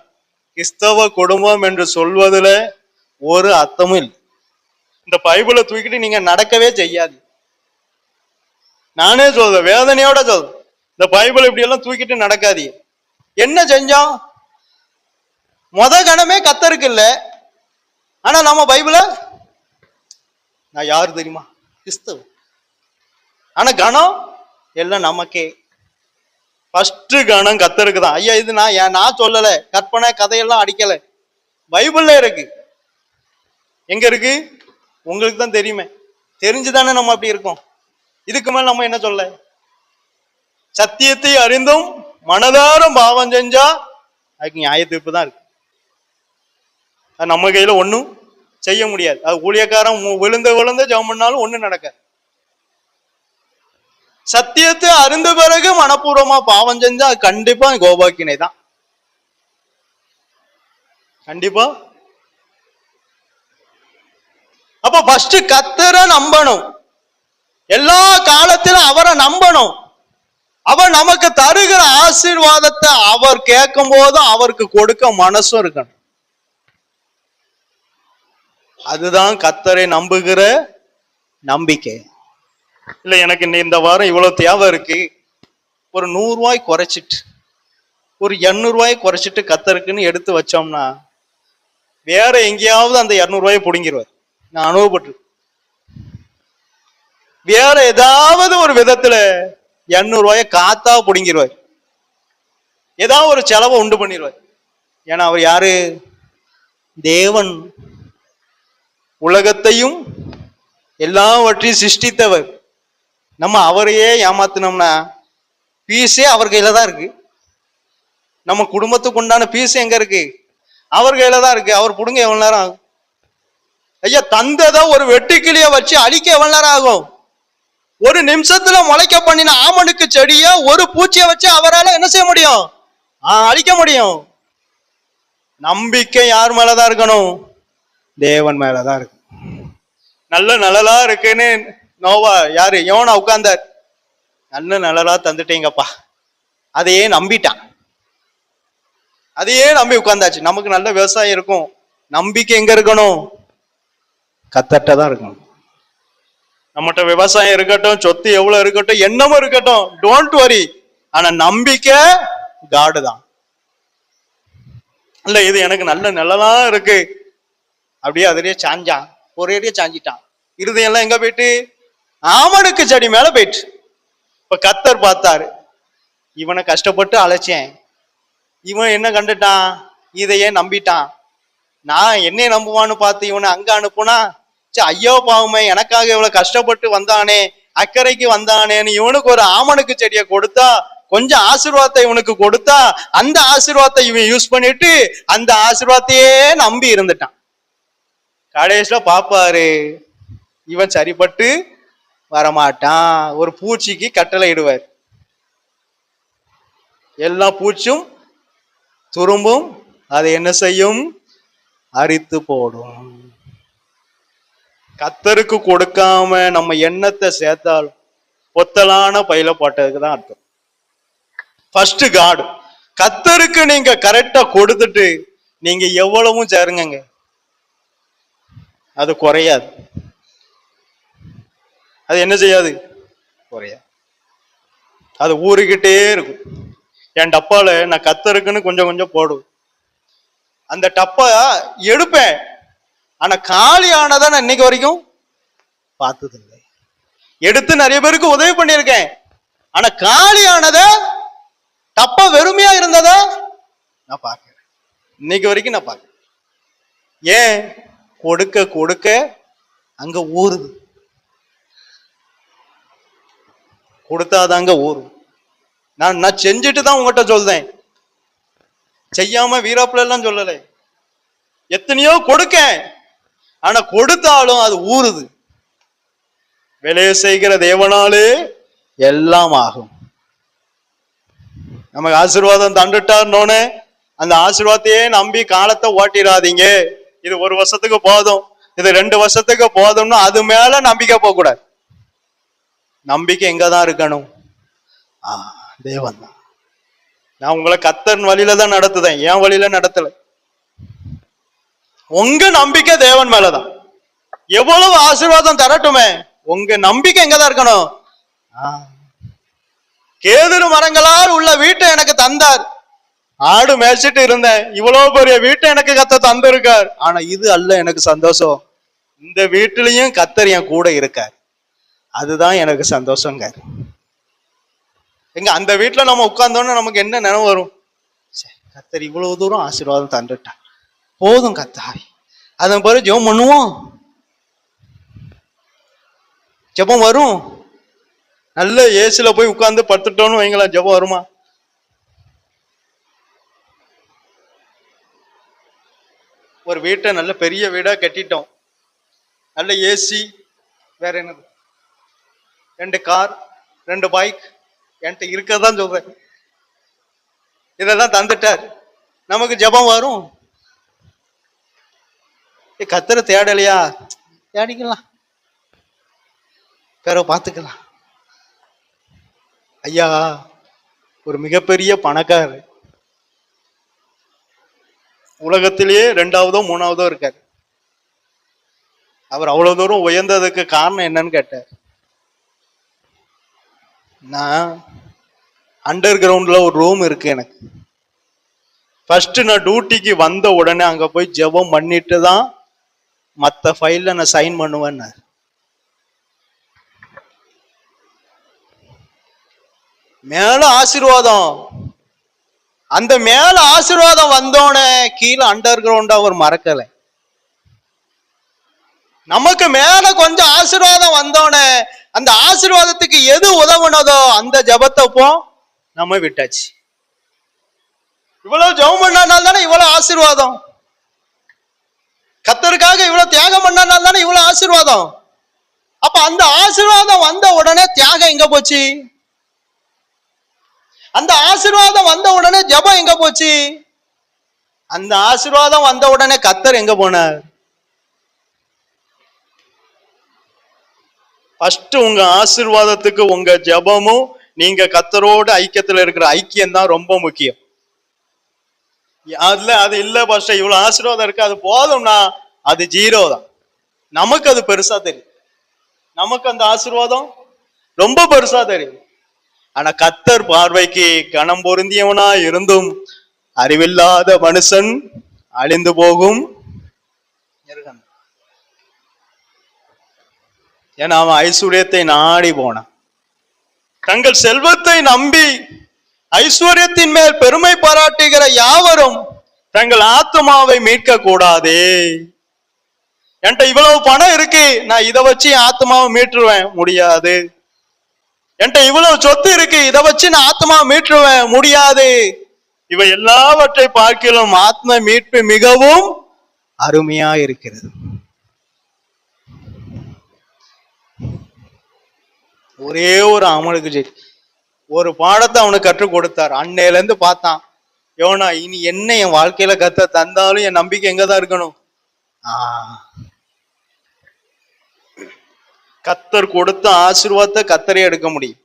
கிறிஸ்தவ குடும்பம் என்று சொல்வதுல ஒரு அர்த்தமும் இல்லை. இந்த பைபிளை தூக்கிட்டு நீங்க நடக்கவே செய்யாது. நானே சொல்றேன், வேதனையோட சொல்றேன், இந்த பைபிள் இப்படி எல்லாம் தூக்கிட்டு நடக்காதீங்க. என்ன செஞ்சோம்? கணமே கர்த்தருக்கு இல்ல. ஆனா நம்ம பைபிள நான் யாரு தெரியுமா? கிறிஸ்தவ. ஆனா கணம் எல்லாம் நமக்கே. ஃபர்ஸ்ட் கணம் கர்த்தருக்கு தான். ஐயா இது நான் சொல்லல, கற்பனை கதையெல்லாம் அடிக்கல, பைபிள்ல இருக்கு. எங்க இருக்கு? உங்களுக்கு தான் தெரியுமே. தெரிஞ்சுதானே நம்ம அப்படி இருக்கோம். இதுக்கு மேல நம்ம என்ன சொல்ல? சத்தியத்தை அறிந்தும் மனதாரம் பாவம் செஞ்சா அதுக்கு நியாய தீர்ப்பு தான் இருக்கு. அது நம்ம கையில ஒண்ணும் செய்ய முடியாது. அது ஊழியக்காரன் விழுந்து ஜெபம் பண்ணாலும் ஒண்ணும் நடக்காது. சத்தியத்தை அறிந்த பிறகு மனப்பூர்வமா பாவம் செஞ்சா அது கண்டிப்பா கோபாக்கினை தான். கண்டிப்பா. அப்ப ஃபர்ஸ்ட் கர்த்தரை நம்பணும். எல்லா காலத்திலும் அவரை நம்பணும். அவர் நமக்கு தருகிற ஆசீர்வாதத்தை அவர் கேட்கும் போதும் அவருக்கு கொடுக்க மனசும் இருக்கணும். அதுதான் கர்த்தரை நம்புகிற நம்பிக்கை. இல்ல எனக்கு இந்த வாரம் இவ்வளவு தேவை இருக்கு, ஒரு 100 ரூபாய் குறைச்சிட்டு ஒரு 200 ரூபாய் குறைச்சிட்டு கர்த்தருக்குன்னு எடுத்து வச்சோம்னா வேற எங்கேயாவது அந்த 200 ரூபாயை பிடுங்கிடுவார். நான் அனுபவப்பட்டு வேற ஏதாவது ஒரு விதத்துல 200 ரூபாயை காத்தா பிடுங்கிடுவார். ஏதாவது ஒரு செலவை உண்டு பண்ணிடுவார். ஏன்னா அவர் யாரு? தேவன். உலகத்தையும் எல்லாவற்றையும் சிருஷ்டித்தவர். நம்ம அவரையே ஏமாத்தினோம்னா பீஸே அவர் கையில தான் இருக்கு. நம்ம குடும்பத்துக்கு உண்டான பீஸ் எங்க இருக்கு? அவர் கையில தான் இருக்கு. அவர் புடுங்க எவ்வளவு நேரம் ஆகும்? ஐயா, தந்ததை ஒரு வெட்டுக்கிளிய வச்சு அழிக்க எவ்வளவு நேரம் ஆகும்? ஒரு நிமிஷத்துல முளைக்க பண்ணின ஆமனுக்கு செடிய ஒரு பூச்சியை வச்சு அவரால் என்ன செய்ய முடியும்? அழிக்க முடியும். நம்பிக்கை யார் மேலதான் இருக்கணும்? தேவன் மேலதான் இருக்கு. நல்ல நலலா இருக்குன்னு நோவா யாரு யோனா உட்கார்ந்தார். நல்ல நலலா தந்துட்டீங்கப்பா, அதையே நம்பிட்டான். அதையே நம்பி உட்கார்ந்தாச்சு. நமக்கு நல்ல விவசாயம் இருக்கும். நம்பிக்கை எங்க இருக்கணும்? கர்த்தர்ட்ட தான் இருக்கணும். நம்மகிட்ட விவசாயம் இருக்கட்டும், சொத்து எவ்வளவு இருக்கட்டும், என்னமும் இருக்கட்டும், டோன்ட் வரி. ஆனா நம்பிக்கை காடு தான். இல்ல இது எனக்கு நல்ல நிலலா இருக்கு அப்படியே அதிலேயே சாஞ்சான், ஒரேடியே சாஞ்சிட்டான். இருதயம் எல்லாம் எங்க போயிட்டு? ஆமனுக்கு செடி மேல போயிட்டு. இப்ப கர்த்தர் பார்த்தாரு, இவனை கஷ்டப்பட்டு அழைச்சேன், இவன் என்ன கண்டுட்டான்? இதையே நம்பிட்டான். நான் என்னைய நம்புவான்னு பார்த்து இவனை அங்க அனுப்புனா, ஐயோ பாவமே, எனக்காக இவ்வளவு கஷ்டப்பட்டு வந்தானே, அக்கறைக்கு வந்தானேன்னு இவனுக்கு ஒரு ஆமனுக்கு செடியை கொடுத்தா, கொஞ்சம் ஆசீர்வாதத்தை இவனுக்கு கொடுத்தா, அந்த ஆசீர்வாதத்தை இவன் யூஸ் பண்ணிட்டு அந்த ஆசீர்வாதத்தையே நம்பி இருந்துட்டான். கடைசியில பாப்பாரு, இவன் சரிப்பட்டு வரமாட்டான். ஒரு பூச்சிக்கு கட்டளை இடுவார், எல்லா பூச்சும் துரும்பும், அதை என்ன செய்யும்? அரித்து போடும். கர்த்தருக்கு கொடுக்காம நம்ம எண்ணத்தை சேர்த்தாலும் பொத்தலான பையில போட்டதுக்கு தான் அர்த்தம். First God. கர்த்தருக்கு நீங்க கரெக்டா கொடுத்துட்டு நீங்க எவ்வளவும் சேருங்க, அது குறையாது. அது என்ன செய்யாது? குறையாது. அது ஊறிக்கிட்டே இருக்கும். என் டப்பால நான் கர்த்தருக்குன்னு கொஞ்சம் கொஞ்சம் போடுவேன். அந்த டப்பா எடுப்பேன், ஆனா காலி ஆனதை நான் இன்னைக்கு வரைக்கும் பார்த்ததில்லை. எடுத்து நிறைய பேருக்கு உதவி பண்ணியிருக்கேன், ஆனா காலி ஆனத, டப்பா வெறுமையா இருந்தத நான் பார்க்கிறேன். இன்னைக்கு வரைக்கும் நான் பார்க்கிறேன். ஏன்? கொடுக்க கொடுக்க அங்க ஊறுது. கொடுத்தாதாங்க ஊறும். நான் செஞ்சுட்டு தான் உங்ககிட்ட சொல்றேன், செய்யாம வீராப்புல எல்லாம் சொல்லலை. எத்தனையோ கொடுக்க, ஆனா கொடுத்தாலும் அது ஊறுது. விளைய செய்கிற தேவனாலே எல்லாம் ஆகும். நமக்கு ஆசீர்வாதம் தந்துட்டார்னோன்னு அந்த ஆசீர்வாதத்தையே நம்பி காலத்தை ஓட்டிடாதீங்க. இது 1 வருஷத்துக்கு போதும், இது 2 வருஷத்துக்கு போதும்னு அது மேல நம்பிக்கை போக கூடாது. நம்பிக்கை எங்கதான் இருக்கணும்? தேவன் தான். நான் உங்களை கர்த்தர் வழியில தான் நடத்துதேன், என் வழியில நடத்தல. உங்க நம்பிக்கை தேவன் மேலதான். எவ்வளவு ஆசீர்வாதம் தரட்டுமே, உங்க நம்பிக்கை எங்கதான் இருக்கணும்? கேதுரு மரங்களால் உள்ள வீட்டை எனக்கு தந்தார். ஆடு மேய்ச்சிட்டு இருந்தேன், இவ்வளவு பெரிய வீட்டை எனக்கு கர்த்தர் தந்திருக்கார். ஆனா இது அல்ல எனக்கு சந்தோஷம். இந்த வீட்டிலையும் கர்த்தர் என் கூட இருக்கார், அதுதான் எனக்கு சந்தோஷங்க. எங்க அந்த வீட்டுல நம்ம உட்கார்ந்தோன்னு நமக்கு என்ன நினைவு வரும்? கர்த்தர் இவ்வளவு தூரம் ஆசீர்வாதம் தந்துட்டார், போதும் கர்த்தாவே. அதன் பிறகு ஜெபம் பண்ணுவோம், ஜெபம் வரும். நல்ல ஏசில போய் உட்கார்ந்து படுத்துட்டோம்னு வைங்களா, ஜெபம் வருமா? ஒரு வீட்டை நல்ல பெரிய வீடா கட்டிட்டோம், நல்ல ஏசி, வேற என்னது, 2 கார் 2 பைக் என்கிட்ட இருக்கதான் சொல்றேன், இதெல்லாம் தந்துட்டார். நமக்கு ஜெபம் வரும்? கர்த்தரை தேடலையா? தேடிக்கலாம், வேற பார்த்துக்கலாம். ஐயா ஒரு மிகப்பெரிய பணக்காரர், உலகத்திலேயே 2வதோ 3வதோ இருக்காரு. அவர் அவ்வளவு தூரம் உயர்ந்ததுக்கு காரணம் என்னன்னு கேட்டார். நான் அண்டர் கிரவுண்ட்ல ஒரு ரூம் இருக்கு எனக்கு. ஃபர்ஸ்ட் நான் டியூட்டிக்கு வந்த உடனே அங்க போய் ஜெபம் பண்ணிட்டு தான் மற்ற ஃபைல்ல நான் சைன் பண்ணுவேன். மேல ஆசீர்வாதம், அந்த மேல ஆசீர்வாதம் வந்தோடனே கீழே அண்டர் கிரவுண்ட் அவர் மறக்கலை. நமக்கு மேல கொஞ்சம் ஆசீர்வாதம் வந்தோடனே அந்த ஆசீர்வாதத்துக்கு எது உதவுனதோ அந்த ஜபத்தை போ நம்ம விட்டாச்சு. இவ்வளவு ஜெபம் பண்ணனால தானே இவ்வளவு ஆசீர்வாதம், கர்த்தருக்காக இவ்வளவு தியாகம் பண்ணனால தானே இவ்வளவு ஆசீர்வாதம். அப்ப அந்த ஆசீர்வாதம் வந்த உடனே தியாகம் எங்க போச்சு? அந்த ஆசீர்வாதம் வந்த உடனே ஜெபம் எங்க போச்சு? அந்த ஆசீர்வாதம் வந்த உடனே கர்த்தர் எங்க போனார்? ஃபர்ஸ்ட் உங்க ஆசீர்வாதத்துக்கு உங்க ஜெபமும் நீங்க கர்த்தரோட ஐக்கியத்துல இருக்கிற ஐக்கியம் தான் ரொம்ப முக்கியம். அதுல அது இல்ல ஃபர்ஸ்ட் இவ்வளவு ஆசீர்வாதம் இருக்கு அது போதும்னா அது 0 தான். நமக்கு அது பெருசா தெரியும், நமக்கு அந்த ஆசீர்வாதம் ரொம்ப பெருசா தெரியும். ஆனா கர்த்தர் பார்வைக்கு கனம் பொருந்தியவனா இருந்தும் அறிவில்லாத மனுஷன் அழிந்து போகும். ஏன்னா அவன் ஐஸ்வர்யத்தை நாடி போனான். தங்கள் செல்வத்தை நம்பி ஐஸ்வர்யத்தின் மேல் பெருமை பாராட்டுகிற யாவரும் தங்கள் ஆத்மாவை மீட்க கூடாதே. என்கிட்ட இவ்வளவு பணம் இருக்கு, நான் இதை வச்சு ஆத்மாவை மீட்டுருவேன், முடியாது. என்கிட்ட இவ்வளவு சொத்து இருக்கு, இதை வச்சு நான் ஆத்மாவை மீட்டுருவேன், முடியாது. இவை எல்லாவற்றை பார்க்கலாம் ஆத்ம மீட்பு மிகவும் அருமையா இருக்கிறது. ஒரே ஒரு அவனுக்கு ஒரு பாடத்தை அவனுக்கு கற்றுக் கொடுத்தார். அன்னையில இருந்து பார்த்தான், யோனா இனி என்ன என் வாழ்க்கையில கத்த தந்தாலும் என் நம்பிக்கை எங்கதான் இருக்கணும்? கத்தர் கொடுத்த ஆசீர்வாதத்தை கத்தரே எடுக்க முடியும்.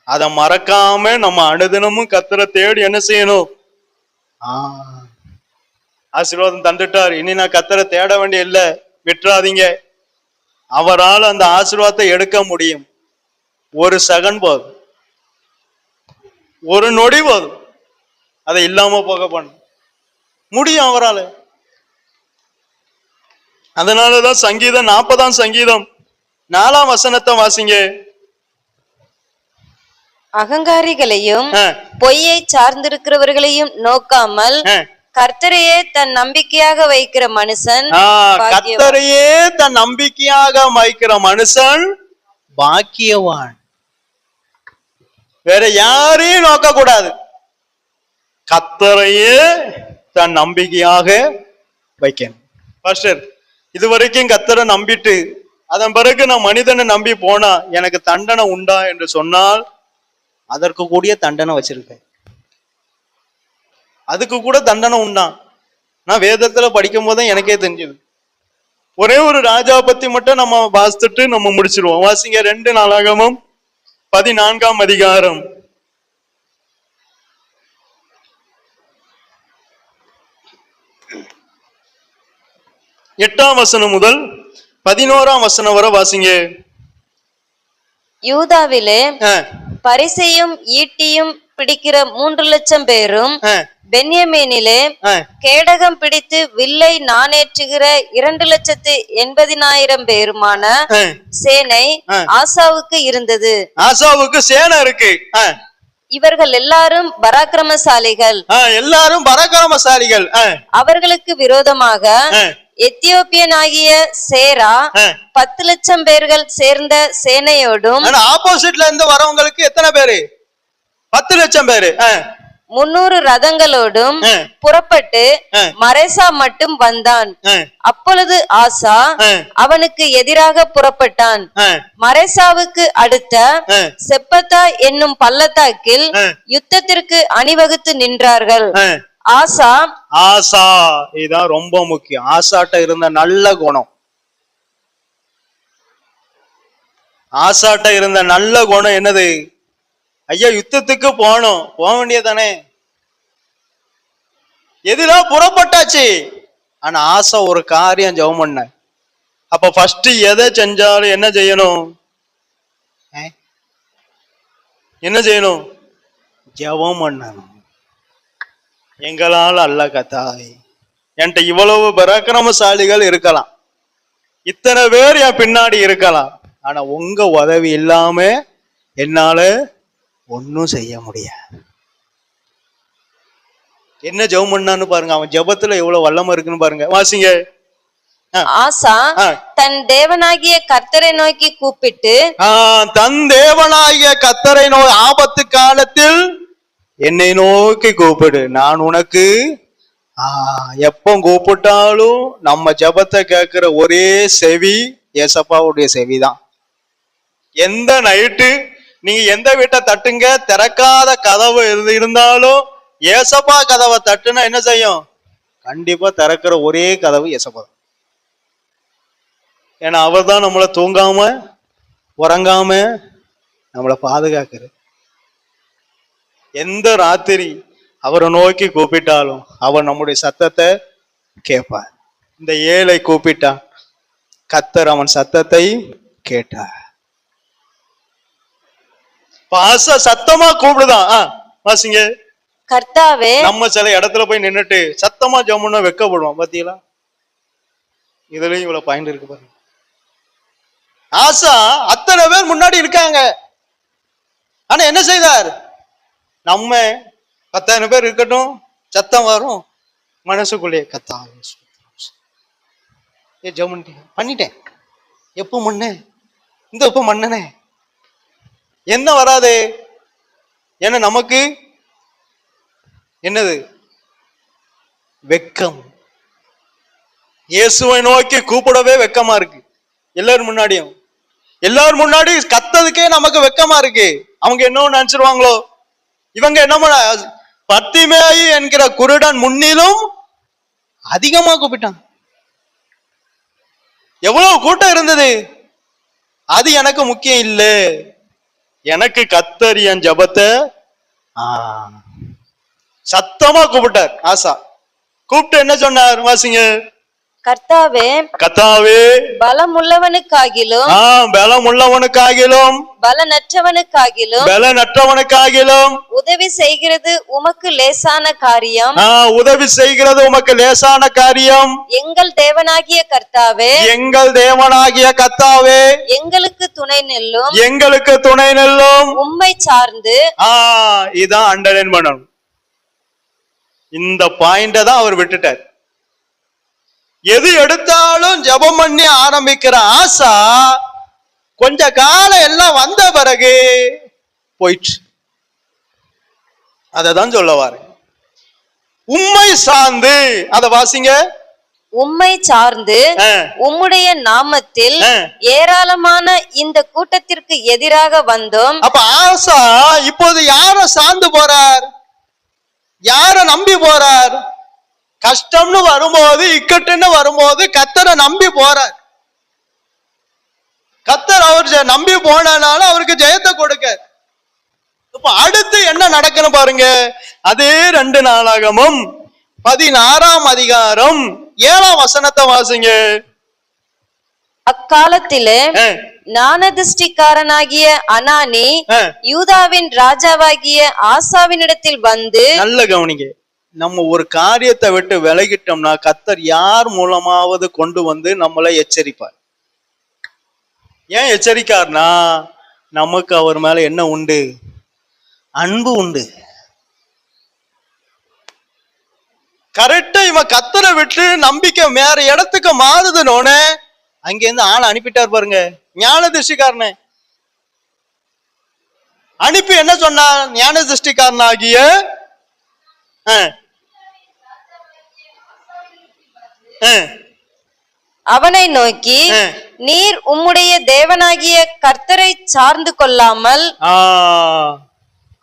அதை மறக்காம நம்ம அனுதினமும் கத்தரை தேடி என்ன செய்யணும்? ஆசீர்வாதம் தந்துட்டார், இனி நான் கத்தரை தேட வேண்டிய இல்லை, விட்டுறாதீங்க. அவரால் அந்த ஆசீர்வாதத்தை எடுக்க முடியும். ஒரு செகண்ட் போதும், ஒரு நொடி போதும், அதை இல்லாம போக பண்ண முடியும் அவரால். அதனாலதான் சங்கீதம் 40ஆம் சங்கீதம் 4ஆம் வசனத்தை வாசிங்க. அகங்காரிகளையும் பொய்யை சார்ந்திருக்கிறவர்களையும் நோக்காமல் கர்த்தரையே தன் நம்பிக்கையாக வைக்கிற மனுஷன், கர்த்தரையே தன் நம்பிக்கையாக வைக்கிற மனுஷன் பாக்கியவான். வேற யாரையும் நோக்க கூடாது, கர்த்தரையே தன் நம்பிக்கையாக வைக்கணும். பாஸ்டர் இதுவரைக்கும் கர்த்தரை நம்பிட்டு அதன் பிறகு நான் மனிதனை நம்பி போனா எனக்கு தண்டனை உண்டா என்று சொன்னால் அதற்கு கூடிய தண்டனை வச்சிருக்கேன், அதுக்கு கூட தண்டனை உண்டான். நான் வேதத்துல படிக்கும் போதுதான் எனக்கே தெரிஞ்சது. ஒரே ஒரு ராஜா பத்தி மட்டும் நம்ம வாசித்துட்டு நம்ம முடிச்சிருவோம். வாசிங்க 2 நாளாகமம் 14ஆம் அதிகாரம் 8ஆம் வசனம் முதல் 11ஆம் வசனம் வரை வாசிங்க. யூதாவிலே பரிசையும் ஈட்டியும் பிடிக்கிற 3 லட்சம் பேரும், பென்யமீனிலே கேடகம் பிடித்து வில்லை நாணேற்றுகிற 2,80,000 பேருமான சேனை ஆசாவுக்கு இருந்தது. ஆசாவுக்கு சேனை இருக்கு. இவர்கள் எல்லாரும் பராக்கிரமசாலிகள், எல்லாரும் பராக்கிரமசாலிகள். அவர்களுக்கு விரோதமாக எத்தியோப்பியனாகிய சேரா 10,00,000 பேர்கள் சேர்ந்த சேனையோடும், ஆனா ஆப்போசிட்ல இருந்து வரவங்களுக்கு எத்தனை பேரு? 10,00,000 பேரு. 300 ரதங்களோடும் புறப்பட்டு மரேசா மட்டும் வந்தான். அப்பொழுது ஆசா அவனுக்கு எதிராக புறப்பட்டான். மரேசாவுக்கு அடுத்த செப்பத்தா என்னும் பள்ளத்தாக்கில் யுத்தத்திற்கு அணிவகுத்து நின்றார்கள். ஆசா இதான் ரொம்ப முக்கியம். ஆசாட்ட இருந்த நல்ல குணம், ஆசாட்ட இருந்த நல்ல குணம் என்னது? ஐயா யுத்தத்துக்கு போக வேண்டியதானே, எதிராக புறப்பட்டாச்சு. ஆனா ஆசா ஒரு காரியம் ஜெபம் பண்ண. அப்ப ஃபர்ஸ்ட் எதை செஞ்சாலும் என்ன செய்யணும்? என்ன செய்யணும்? ஜெபம் பண்ணணும். எங்களால் அல்ல கத்தாவே, என்கிட்ட இவ்வளவு பராக்கிரமசாலிகள் இருக்கலாம், இத்தனை பேர் என் பின்னாடி இருக்கலாம், ஆனா உங்க உதவி இல்லாம என்னால ஒன்னும் செய்ய முடியாது. என்ன ஜெபம் பண்ணான்னு பாருங்க. அவன் ஜெபத்துல எவ்வளவு வல்லமை இருக்குன்னு பாருங்க. வாசிங்க. ஆசா தன் தேவனாகிய கர்த்தரை நோக்கி கூப்பிட்டு, தன் தேவனாகிய கர்த்தரை ஆபத்து காலத்தில் என்னை நோக்கி கூப்பிடு, நான் உனக்கு. எப்ப கூப்பிட்டாலும் நம்ம ஜெபத்தை கேட்கிற ஒரே செவி ஏசப்பாவுடைய செவிதான். எந்த நைட்டு நீங்க எந்த வீட்டை தட்டுங்க, திறக்காத கதவு இருந்தாலும் ஏசப்பா கதவை தட்டுனா என்ன செய்யும்? கண்டிப்பா திறக்கிற ஒரே கதவு ஏசப்பா. ஏன்னா அவர் தான் நம்மளை தூங்காம உறங்காம நம்மளை பாதுகாக்கிற. எந்த ராத்திரி அவரை நோக்கி கூப்பிட்டாலும் அவர் நம்முடைய சத்தத்தை கேட்பார். இந்த ஏழை கூப்பிட்டான், கர்த்தர் அவன் சத்தத்தை கேட்டார். சத்தமா கூப்பிடுதான். வாசிங்க. கர்த்தாவே, நம்ம சில இடத்துல போய் நின்னுட்டு சத்தமா ஜெபம்னா வெக்கப்படுவோம் பாத்தீங்களா? இதுலயும் இவ்வளவு பாயிண்ட் இருக்கு பாருங்க. ஆசா அத்தனை பேர் முன்னாடி இருக்காங்க, ஆனா என்ன செய்தார்? நம்ம 10,000 பேர் இருக்கட்டும், சத்தம் வரும் மனசுக்குள்ளே, கத்தாவே ஜெபம் பண்ணிட்டேன், எப்ப மண்ணே இந்த எப்ப மன்னனே என்ன வராது. ஏன்னா நமக்கு என்னது? வெக்கம். இயேசுவை நோக்கி கூப்பிடவே வெக்கமா இருக்கு. எல்லாரும் முன்னாடியும், எல்லாரும் முன்னாடி கத்ததுக்கே நமக்கு வெக்கமா இருக்கு. அவங்க என்ன நினைச்சிருவாங்களோ, இவங்க என்ன பத்திமேயு என்கிற குருடன் முன்னிலும் அதிகமா கூப்பிட்டான். எவ்வளவு கூட்டம் இருந்தது, அது எனக்கு முக்கியம் இல்ல. எனக்கு கர்த்தர் என் ஜெபத்தை சத்தமா கூப்பிட்டார். ஆசா கூப்பிட்டு என்ன சொன்னார்? வாசிங்க. கர்த்தாவே, கர்த்தாவே, பலமுள்ளவனுக்காகிலும் பலமுள்ளவனுக்காகிலும் பலனற்றவனுக்காகிலும் உதவி செய்கிறது உமக்கு லேசான காரியம். உதவி செய்கிறது உமக்கு லேசான காரியம். எங்கள் தேவனாகிய கர்த்தாவே, எங்களுக்கு துணை நெல்லும் உம்மை சார்ந்து. இதான் அண்டர்லைன் பண்ணணும். இந்த பாயிண்ட தான் அவர் விட்டுட்டார். எது எடுத்தாலும் ஜெபம் பண்ணி ஆரம்பிக்கிற ஆசா கொஞ்ச காலம் எல்லாம் வந்த பிறகு போயிட்டு. அததான் சொல்லவாரு. உம்மை சார்ந்து, அத வாசிங்க. உம்மை சார்ந்து உம்முடைய நாமத்தில் ஏராளமான இந்த கூட்டத்திற்கு எதிராக வந்தோம். அப்ப ஆசா இப்போது யார சார்ந்து போறார்? யார நம்பி போறார்? கஷ்டம்னு வரும்போது, இக்கட்டுன்னு வரும்போது கர்த்தரை நம்பி போறார். கர்த்தர் அவர் நம்பி போனால அவருக்கு ஜெயத்தை கொடுக்க. இப்ப அடுத்து என்ன நடக்கணும் பாருங்க. அதே 2 நாளாகமும் 16ஆம் அதிகாரம் 7ஆம் வசனத்தை வாசிங்க. அக்காலத்திலே ஞானதிஷ்டிக்காரனாகிய அனானி யூதாவின் ராஜாவாகிய ஆசாவினிடத்தில் வந்து. நல்ல கவனிங்க. நம்ம ஒரு காரியத்தை விட்டு விலகிட்டோம்னா கர்த்தர் யார் மூலமாவது கொண்டு வந்து நம்மளை எச்சரிப்பார். ஏன் எச்சரிக்கார்னா, நமக்கு அவர் மேல என்ன உண்டு? அன்பு உண்டு. கரெக்டா இவன் கத்தரை விட்டு நம்பிக்கை வேற இடத்துக்கு மாறுதுனோன்னு அங்கிருந்து ஆளை அனுப்பிட்டார் பாருங்க, ஞான திருஷ்டிக்காரனை அனுப்பி என்ன சொன்னார்? ஞான திருஷ்டிக்காரனாகிய அவனை நோக்கி, நீர் உம்முடைய தேவனாகிய கர்த்தரை சார்ந்து கொள்ளாமல்.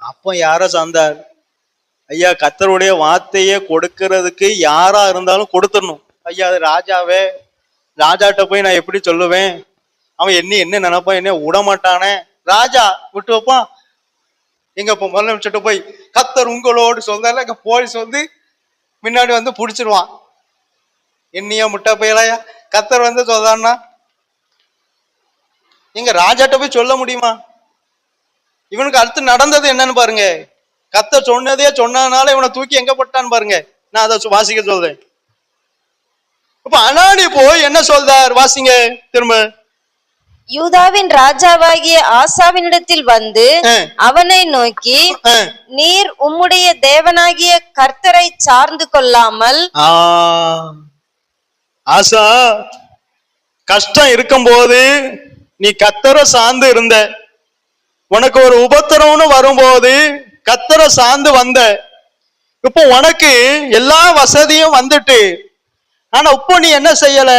அப்ப யார சார்ந்தார்? ஐயா, கர்த்தருடைய வார்த்தையை கொடுக்கறதுக்கு யாரா இருந்தாலும் கொடுத்துடணும். ஐயா, அது ராஜாவே, ராஜாட்ட போய் நான் எப்படி சொல்லுவேன்? அவன் என்ன நினைப்பான், என்ன விட மாட்டானே. ராஜா விட்டு வைப்பான். எங்க முதலமைச்சர்கிட்ட போய் கர்த்தர் உங்களோடு சொல்றாரு, எங்க போலீஸ் வந்து முன்னாடி வந்து புடிச்சிருவான். என்னையா முட்டா பையலாயா, கர்த்தர் வந்து சொல்றான்னா எங்க ராஜாட்ட போய் சொல்ல முடியுமா? இவனுக்கு அடுத்து நடந்தது என்னன்னு பாருங்க. கர்த்தர் சொன்னதே சொன்னதுனால இவனை தூக்கி எங்க போட்டான்னு பாருங்க. நான் அதை வாசிக்க சொல்றேன். இப்ப அனானி போய் என்ன சொல்றார்? வாசிங்க திரும்ப. யூதாவின் ராஜாவாகிய ஆசாவினிடத்தில் வந்து அவனை நோக்கி, நீர் உம்முடைய தேவனாகிய கர்த்தரை சார்ந்து கொள்ளாமல். ஆசா, கஷ்டம் இருக்கும்போது நீ கர்த்தரை சார்ந்து இருந்த, உனக்கு ஒரு உபத்திரம்னு வரும்போது கர்த்தரை சார்ந்து வந்த. இப்போ உனக்கு எல்லா வசதியும் வந்துட்டு, ஆனா இப்போ நீ என்ன செய்யல?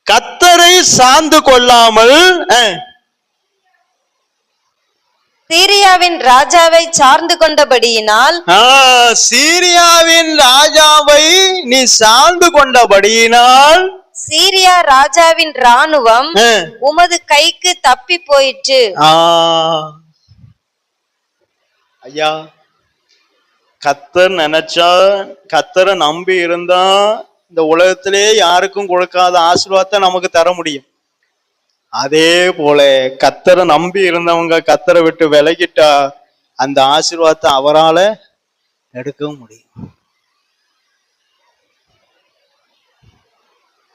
கர்த்தரை சார்ந்து கொள்ளாமல் சீரியாவின் ராஜாவை சார்ந்து கொண்டபடியினால். சீரியாவின் ராஜாவை நீ சார்ந்து கொண்டபடியினால் சீரியா ராஜாவின் ராணுவம் உமது கைக்கு தப்பி போயிற்று. ஐயா, கர்த்தர் நினைச்சா, கர்த்தரை நம்பி இருந்தா இந்த உலகத்திலே யாருக்கும் கொடுக்காத ஆசீர்வாதத்தை நமக்கு தர முடியும். அதே போல கர்த்தரை நம்பி இருந்தவங்க கர்த்தரை விட்டு விலகிட்டா அந்த ஆசீர்வாதத்தை அவரால எடுக்கவும் முடியும்.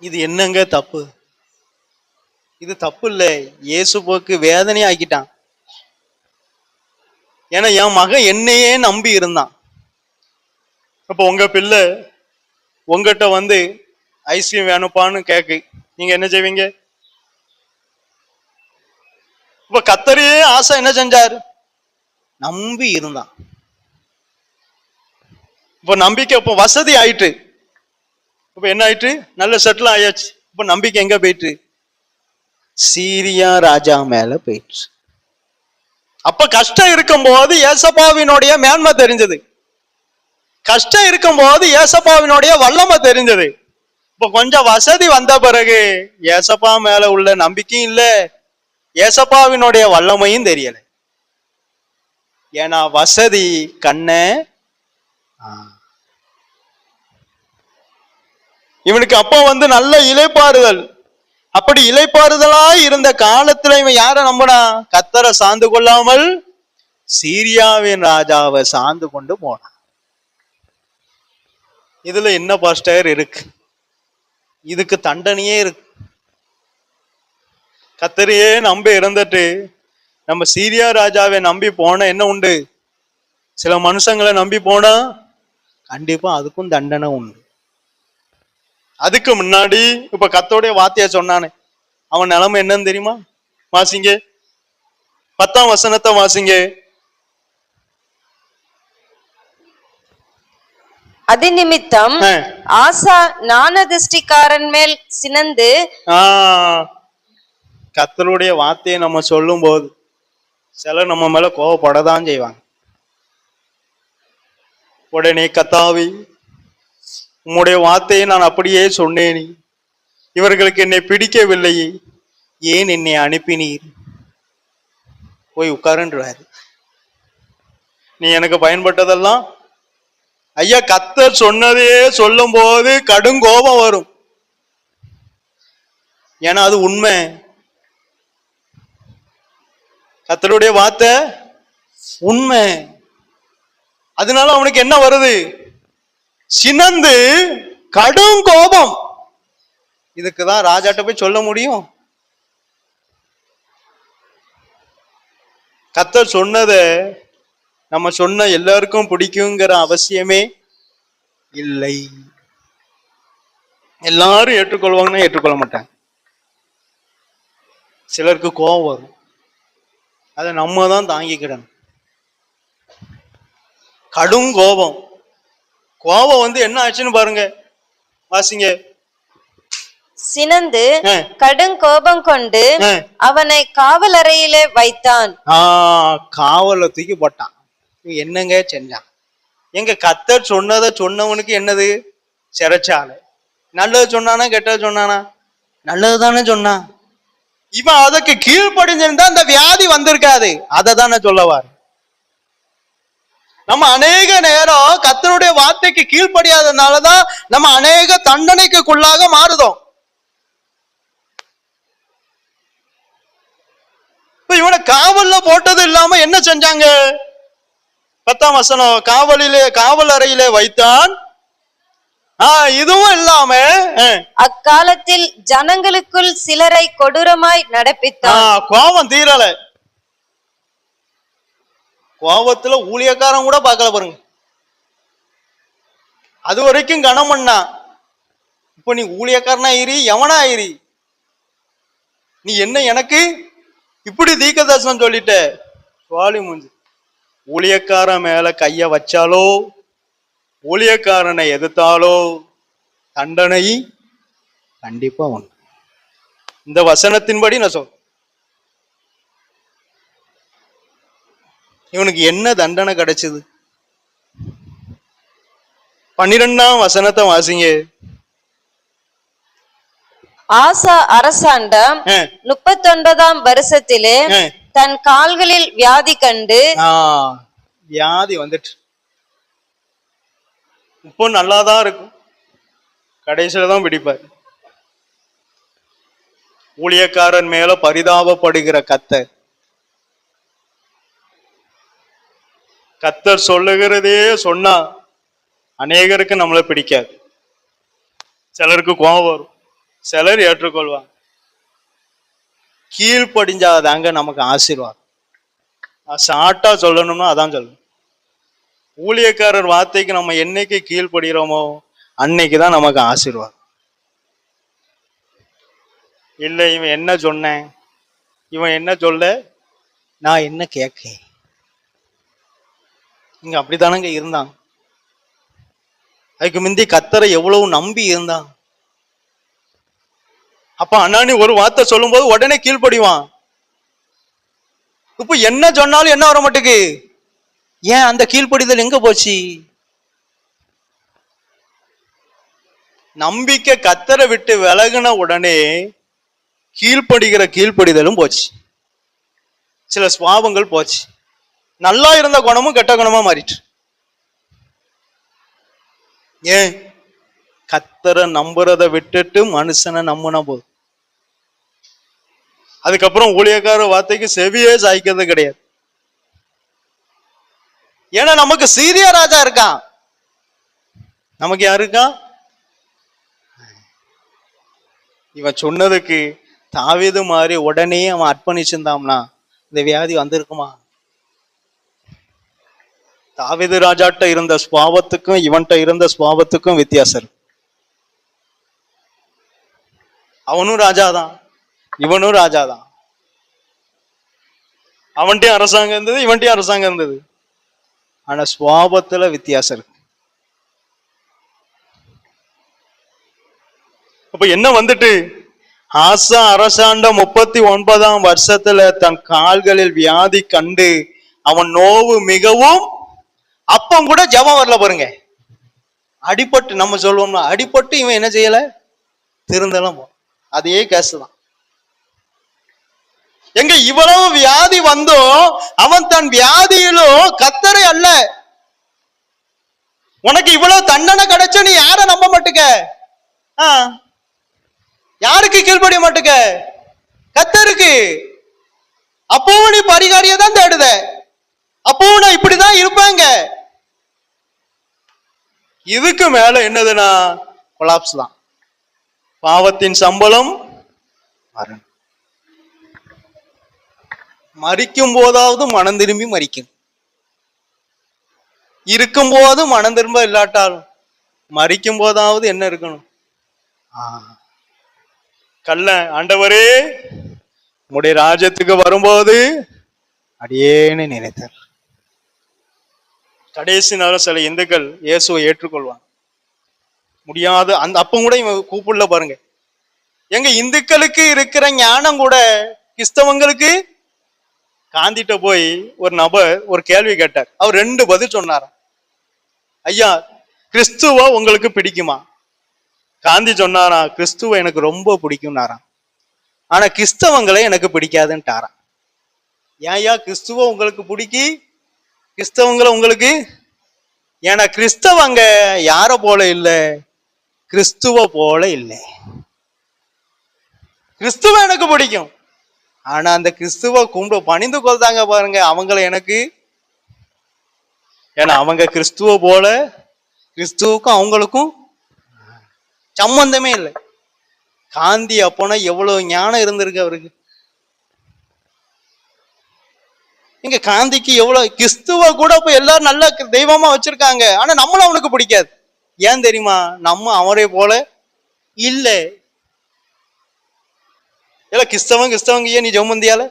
இது என்னங்க தப்பு? இது தப்பு இல்லை. இயேசுவுக்கு வேதனை ஆக்கிட்டான். ஏன்னா என் மகன் என்னையே நம்பி இருந்தான். இப்ப உங்க பிள்ளை உங்ககிட்ட வந்து ஐஸ்கிரீம் வேணுப்பான்னு கேக்கு, நீங்க என்ன செய்வீங்க? இப்ப கர்த்தரையே ஆசை என்ன செஞ்சார்? நம்பி இருந்தான். இப்ப நம்பிக்கை இப்ப வசதி ஆயிட்டு, இப்ப என்ன ஆயிட்டு? நல்ல செட்டில் ஆயாச்சு. இப்ப நம்பிக்கை எங்க போயிட்டு? சீரியா ராஜா மேல போயிட்டு. அப்ப கஷ்டம் இருக்கும் போது ஏசப்பாவினுடைய மேன்மை தெரிஞ்சது. கஷ்டம் இருக்கும் போது ஏசப்பாவினுடைய வல்லமை தெரிஞ்சது. இப்ப கொஞ்சம் வசதி வந்த பிறகு ஏசப்பா மேல உள்ள நம்பிக்கையும் இல்ல, ஏசப்பாவினுடைய வல்லமையும் தெரியல. ஏன்னா வசதி கண்ண இவனுக்கு அப்பா வந்து நல்ல இளைப்பாறுதல். அப்படி இளைப்பாறுதலா இருந்த காலத்துல இவன் யார நம்பினா? கர்த்தரை சார்ந்து கொள்ளாமல் சீரியாவின் ராஜாவை சார்ந்து கொண்டு போனான். இதுல என்ன பாஸ்டர் இருக்கு? இதுக்கு தண்டனையே இருக்கு. கர்த்தரையே நம்பி இருந்துட்டு நம்ம சீரியா ராஜாவை நம்பி போன என்ன உண்டு? சில மனுஷங்களை நம்பி போனா கண்டிப்பா அதுக்கும் தண்டனை உண்டு. அதுக்கு முன்னாடி இப்ப கர்த்தருடைய வார்த்தைய சொன்னானே, அவன் நிலைமை என்னன்னு தெரியுமா? வாசிங்க 10ஆம் வசனத்தை வாசிங்க. அது நிமித்தம் ஆசா ஞானதிஷ்டிக்காரன் மேல் சினந்து. கர்த்தருடைய வார்த்தையை நம்ம சொல்லும் போது சிலர் நம்ம மேல கோவப்படதான் செய்வாங்க. உடனே கர்த்தாவே, உம்முடைய வார்த்தையை நான் அப்படியே சொன்னேன், இவர்களுக்கு என்னை பிடிக்கவில்லை, ஏன் என்னை அனுப்பினீர்? போய் உட்காருன்றாரு. நீ எனக்கு பயன்பட்டதெல்லாம் ஐயா, கர்த்தர் சொன்னதையே சொல்லும் போது கடும் கோபம் வரும். ஏன்னா அது உண்மை. கர்த்தருடைய வார்த்தை உண்மை. அதனால அவனுக்கு என்ன வருது? சினந்து கடும் கோபம். இதுக்குதான் ராஜாட்ட போய் சொல்ல முடியும். கர்த்தர் சொன்னதை நம்ம சொன்ன எல்லாருக்கும் பிடிக்குங்கிற அவசியமே இல்லை. எல்லாரும் ஏற்றுக்கொள்வாங்கன்னா ஏற்றுக்கொள்ள மாட்டாங்க. சிலருக்கு கோபம் வரும், அதை நம்ம தான் தாங்கிக்கிடணும். கடும் கோபம். கோபம் வந்து என்ன ஆச்சுன்னு பாருங்க, வாசிங்க. சினந்து ஆ. கடுங்கோபம் கொண்டு ஆ. அவனை காவலறையிலே வைத்தான். காவல தூக்கி போட்டான். என்னங்க செஞ்சான்? எங்க கர்த்தர் சொன்னதை சொன்னவனுக்கு என்னது? சிறைச்சாலை. நல்லது சொன்னானா கெட்டது சொன்னானா? நல்லது தானே சொன்னான். இவன் அதுக்கு கீழ்ப்படிஞ்சிருந்தா அந்த வியாதி வந்திருக்காது. அதை தானே சொல்லவார். நம்ம அநேக நேரம் கர்த்தருடைய வார்த்தைக்கு கீழ்ப்படியாதனாலதான் நம்ம அநேக தண்டனைக்குள்ளாக மாறுதோம். இவனை காவல்ல போட்டது இல்லாம என்ன செஞ்சாங்க? 10ஆம் வசனம், காவல் அறையிலே வைத்தான். இதுவும் இல்லாம அக்காலத்தில் ஜனங்களுக்குள் சிலரை கொடூரமாய் நடப்பித்தான். கோபம் தீரல. கோபத்துல ஊழியக்காரன் கூட பார்க்கல பாருங்க. அது வரைக்கும் கனம் பண்ணா. இப்ப நீ ஊழியக்காரனா ஆயிரி, எவனா ஆயிரி? நீ என்ன எனக்கு இப்படி தீர்க்க தரிசனம் சொல்லிட்ட? சுவாலி மூஞ்சி. ஊழியக்காரன் மேல கைய வச்சாலோ, ஊழியக்காரனை எதிர்த்தாலோ தண்டனை கண்டிப்பா உண்டு. இந்த வசனத்தின்படி நான் சொல். இவனுக்கு என்ன தண்டனை கிடைச்சது? 12ஆம் வசனத்தை வாசிங்க. ஆசா அரசாண்ட 39ஆம் வருஷத்திலே தன் கால்களில் வியாதி கண்டு. வியாதி வந்துட்டு இப்போ நல்லாதான் இருக்கும், கடைசியில தான் பிடிப்பார். ஊழியக்காரன் மேல பரிதாபப்படுகிற கர்த்தர் சொல்லுகிறதே சொன்னா அநேகருக்கு நம்மளை பிடிக்காது. சிலருக்கு கோபம் வரும், சிலர் ஏற்றுக்கொள்வாங்க. கீழ்ப்படிஞ்சாதாங்க நமக்கு ஆசீர்வாதம். ஷார்ட்டா சொல்லணும்னா அதான் சொல்லணும். ஊழியக்காரர் வார்த்தைக்கு நம்ம என்னைக்கு கீழ்ப்படுகிறோமோ அன்னைக்குதான் நமக்கு ஆசீர்வாதம். இல்லை இவன் என்ன சொன்னேன், இவன் என்ன சொல்ல, நான் என்ன கேட்க. இங்க அப்படித்தானங்க இருந்தான். அதுக்கு முந்தி கர்த்தரை எவ்வளவு நம்பி இருந்தான். அப்ப அண்ணாணி ஒரு வார்த்தை சொல்லும் போது உடனே கீழ்ப்படிவான். இப்ப என்ன சொன்னாலும் என்ன வர மாட்டேக்கு. ஏன் அந்த கீழ்ப்படிதல் எங்க போச்சு? நம்பிக்கை கர்த்தரை விட்டு விலகுன உடனே கீழ்ப்படிதலும் போச்சு. சில சுவாபங்கள் போச்சு. நல்லா இருந்த குணமும் கெட்ட குணமா மாறிட்டு. ஏன்? கர்த்தரை நம்புறதை விட்டுட்டு மனுஷனை நம்பினா போதும். அதுக்கப்புறம் ஊழியக்கார வார்த்தைக்கு செவியே சாய்க்கிறது கிடையாது. ஏன்னா நமக்கு சீரிய ராஜா இருக்கான். நமக்கு யாரு இருக்கான்? இவன் சொன்னதுக்கு தாவீது மாதிரி உடனே அவன் அர்ப்பணிச்சிருந்தாம்னா இந்த வியாதி வந்திருக்குமா? தாவீது ராஜாட்ட இருந்த சுபாவத்துக்கும் இவன்கிட்ட இருந்த சுபாவத்துக்கும் வித்தியாசம் இருக்கு. அவனும் ராஜாதான், இவனும் ராஜாதான். அவன்கிட்டயும் அரசாங்கம் இருந்தது, இவன்கிட்டயும் அரசாங்கம் இருந்தது. ஆனா சுபாவத்துல வித்தியாசம் இருக்கு. அப்ப என்ன வந்துட்டு, ஆசா அரசாண்ட 39ஆம் வருஷத்துல தன் கால்களில் வியாதி கண்டு அவன் நோவு மிகவும். அப்பம் கூட ஜெபம் வரல பாருங்க. அடிபட்டு, நம்ம சொல்லுவோம்னா அடிபட்டு இவன் என்ன செய்யல, திருந்தலாம். அதே கேஸ் தான். எங்க இவ்வளவு வியாதி வந்தோ அவன் தன் வியாதியிலும் கர்த்தரை அல்ல. உனக்கு இவ்வளவு தண்டனை கிடைச்ச நீ யார நம்ப மாட்டுக்க? யாருக்கு கீழ்ப்படிய மாட்டுக்க? கர்த்தருக்கு. அப்பவும் நீ பரிகாரிய தான் தேடுத. அப்பவும் நான் இப்படிதான் இருப்பாங்க. இதுக்கு மேல என்னதுன்னா கொலாப்ஸ் தான். பாவத்தின் சம்பளம் மரணம். மரிக்கும் போதாவது மனம் திரும்பி மரிக்கும். இருக்கும் போது மனம் திரும்ப இல்லாட்டாலும் மரிக்கும் போதாவது என்ன இருக்கணும்? கல்ல ஆண்டவரே உம்முடைய ராஜ்யத்துக்கு வரும்போது அடியேன்னு நினைத்தார். கடைசி நேரம் சில இந்துக்கள் இயேசுவை ஏற்றுக்கொள்வாங்க முடியாது. அந்த அப்ப கூட இவங்க கூப்பிடல பாருங்க. எங்க இந்துக்களுக்கு இருக்கிற ஞானம் கூட கிறிஸ்தவங்களுக்கு. காந்திட்ட போய் ஒரு நபர் ஒரு கேள்வி கேட்டார். அவர் 2 பதில் சொன்னாராம். ஐயா, கிறிஸ்துவ உங்களுக்கு பிடிக்குமா? காந்தி சொன்னாரா, கிறிஸ்துவ எனக்கு ரொம்ப பிடிக்கும்னாராம். ஆனா கிறிஸ்தவங்களை எனக்கு பிடிக்காதுன்ட்டாராம். ஏன்யா கிறிஸ்துவ உங்களுக்கு பிடிக்கி, கிறிஸ்தவங்களை உங்களுக்கு? ஏன்னா கிறிஸ்தவங்க யார போல இல்ல, கிறிஸ்துவ போல இல்லை. கிறிஸ்துவ எனக்கு பிடிக்கும், ஆனா அந்த கிறிஸ்துவ கும்பிட பணிந்து கொள்தாங்க பாருங்க, அவங்களை எனக்கு. ஏன்னா அவங்க கிறிஸ்துவ போல, கிறிஸ்துவுக்கும் அவங்களுக்கும் சம்பந்தமே இல்லை. காந்தி அப்போனா எவ்வளவு ஞானம் இருந்திருக்கு அவருக்கு. இங்க காந்திக்கு எவ்வளவு, கிறிஸ்துவ கூட இப்ப எல்லாரும் நல்ல தெய்வமா வச்சிருக்காங்க, ஆனா நம்மளும் அவனுக்கு பிடிக்காது. ஏன் தெரியுமா? நம்ம அவரை போல இல்ல. இல்ல கிறிஸ்தவங்க ஏன் நீ ஜெவமந்தியால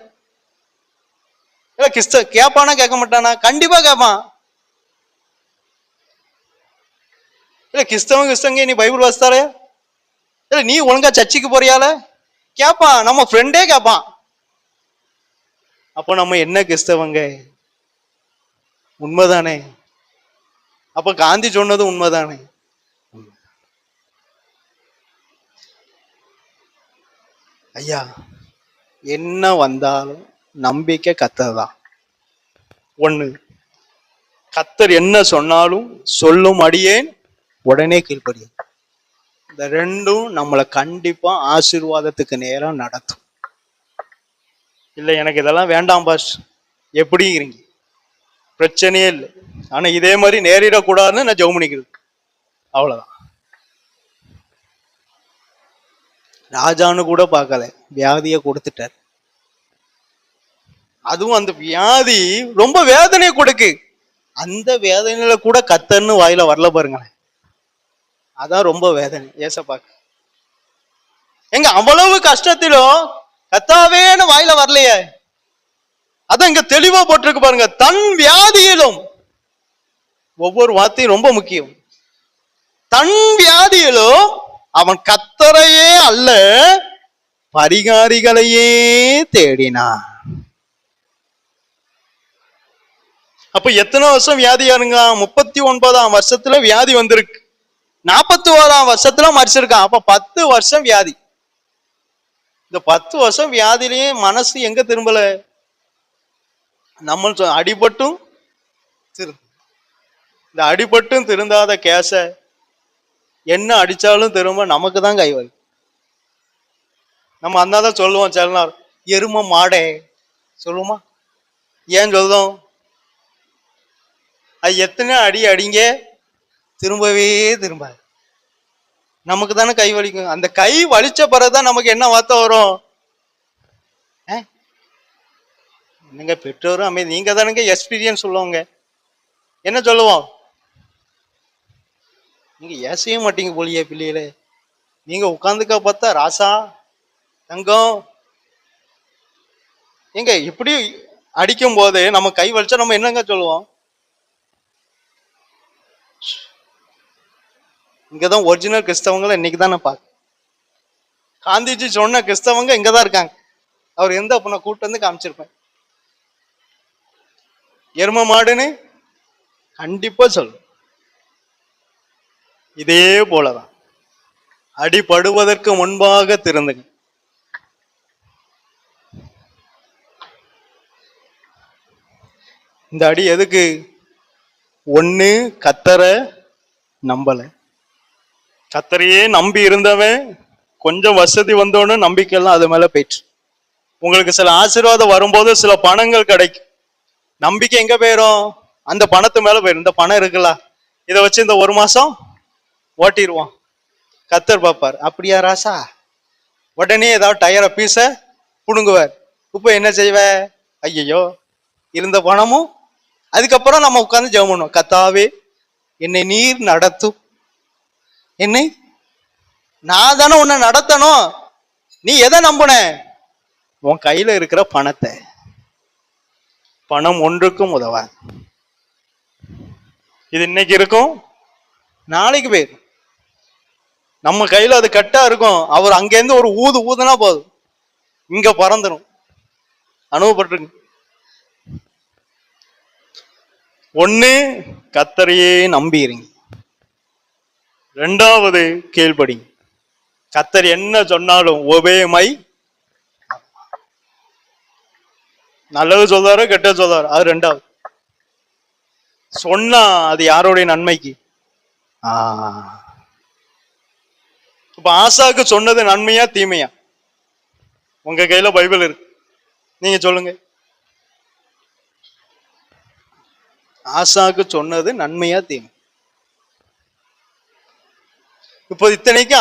இல்ல கேட்பானா கேட்க மாட்டானா? கண்டிப்பா கேட்பான். இல்ல கிறிஸ்தவங்க நீ பைபிள் வாசித்தாலே, இல்ல நீ ஒழுங்கா சர்ச்சுக்கு போறியால கேட்பான். நம்ம ஃப்ரெண்டே கேட்பான். அப்போ நம்ம என்ன கிறிஸ்தவங்க? உண்மைதானே? அப்ப காந்தி சொன்னது உண்மைதானே? ஐயா, என்ன வந்தாலும் நம்பிக்கை கத்தர்தான். ஒண்ணு, கத்தர் என்ன சொன்னாலும் சொல்லும் அடியேன் உடனே கீழ்ப்படியும். இந்த 2ம் நம்மளை கண்டிப்பா ஆசீர்வாதத்துக்கு நேரம் நடத்தும். இல்லை எனக்கு இதெல்லாம் வேண்டாம் பாஸ் எப்படிங்கிறீங்க, பிரச்சனையே இல்லை. ஆனா இதே மாதிரி நேரிடக்கூடாதுன்னு நான் ஜெபம் பண்ணிக்கிறது, அவ்வளவுதான். ராஜான்னு கூட பார்க்கல, வியாதியை கொடுத்துட்டார். அதுவும் அந்த வியாதி ரொம்ப வேதனை கொடுக்கு. அந்த வேதனையில கூட கத்தன்னு வாயில வரல பாருங்களேன். அதான் ரொம்ப வேதனை ஏசப்பாக்கு. எங்க அவ்வளவு கஷ்டத்திலும் கத்தாவேன்னு வாயில வரலையே. அதான் இங்க தெளிவா போட்டிருக்கு பாருங்க, தன் வியாதியிலும். ஒவ்வொரு வார்த்தையும் ரொம்ப முக்கியம். தன் வியாதியிலும் அவன் கத்தரையே அல்ல பரிகாரிகளையே தேடினான். அப்ப எத்தனை வருஷம் வியாதியாருங்க? 39ஆம் வருஷத்துல வியாதி வந்திருக்கு, 41ஆம் வருஷத்துல மறிச்சிருக்கான். அப்ப 10 வருஷம் வியாதி. இந்த 10 வருஷம் வியாதியிலேயே மனசு எங்க திரும்பல? நம்ம அடிபட்டும் இந்த அடிபட்டும் திருந்தாத கேச என்ன அடிச்சாலும் திரும்ப நமக்கு தான் கை வலி. நம்ம அந்தாதான் சொல்லுவோம் சில நாள், எரும மாடே சொல்லுவோமா? ஏன் சொல்லுவோம்? அது எத்தனை அடி அடிங்க திரும்பவே திரும்பாது, நமக்கு தானே கை வலிக்கும். அந்த கை வலிச்ச பிறகுதான் நமக்கு என்ன வார்த்தை வரும்? என்னங்க பெற்றோரும் அமைதி, நீங்க தானுங்க எக்ஸ்பீரியன்ஸ் சொல்லுவாங்க. என்ன சொல்லுவோம்? நீங்க ஏசைய மாட்டீங்க போலியே பிள்ளைகளே, நீங்க உட்காந்துக்க பார்த்தா ராசா தங்கம். எங்க இப்படி அடிக்கும் போது நம்ம கை வலிச்சா நம்ம என்னங்க சொல்லுவோம்? இங்கதான் ஒரிஜினல் கிறிஸ்தவங்களை இன்னைக்கு தான் நான் பார்க்க. காந்திஜி சொன்ன கிறிஸ்தவங்க இங்கதான் இருக்காங்க. அவர் எந்த அப்ப நான் கூட்டு வந்து காமிச்சிருப்பேன். எரும மாடுன்னு கண்டிப்பா சொல்லு. இதே போலதான் அடிபடுவதற்கு முன்பாக திருந்துங்க. இந்த அடி எதுக்கு? ஒண்ணு கத்தரை நம்பல, கத்தரையே நம்பி இருந்தவன் கொஞ்சம் வசதி வந்தோன்னு நம்பிக்கைலாம் அது மேல போயிட்டு. உங்களுக்கு சில ஆசீர்வாதம் வரும்போது சில பணங்கள் கிடைக்கும், நம்பிக்கை எங்க போயிரும்? அந்த பணத்து மேல போயிரும். இந்த பணம் இருக்குல்ல, இதை வச்சு இந்த 1 மாசம் ஓட்டிடுவான். கத்தர் பார்ப்பார், அப்படியா ராசா? உடனே ஏதாவது டயரை பீச புடுங்குவார். இப்ப என்ன செய்வ? ஐயோ இருந்த பணமும். அதுக்கப்புறம் நம்ம உட்கார்ந்து ஜெபம் பண்ணுவோம், கத்தாவே என்னை நீர் நடத்தும், என்ன, நான் தானே உன்னை நடத்தணும். நீ எதை நம்புன? உன் கையில இருக்கிற பணத்தை. பணம் ஒன்றுக்கும் உதவாது. இது இன்னைக்கு இருக்கும், நாளைக்கு போயிடும். நம்ம கையில அது கட்டா இருக்கும். அவர் அங்கேருந்து ஒரு ஊதுனா போதும், இங்க பறந்துடும். அனுபவப்பட்டிருக்கு. ஒண்ணு, கத்தரையே நம்பிடுங்க. ரெண்டாவது, கீழ்ப்படி. கத்தர் என்ன சொன்னாலும் ஒபேமை. நல்லது சொல்றாரோ கெட்ட சொல்றாரோ அது ரெண்டாவது. சொன்னா அது யாருடைய நன்மைக்கு? இப்ப ஆசாக்கு சொன்னது நன்மையா தீமையா? உங்க கையில பைபிள் இருக்கு, நீங்க சொல்லுங்க. ஆசாக்கு சொன்னது நன்மையா தீமை? இப்போ இத்தனைக்கு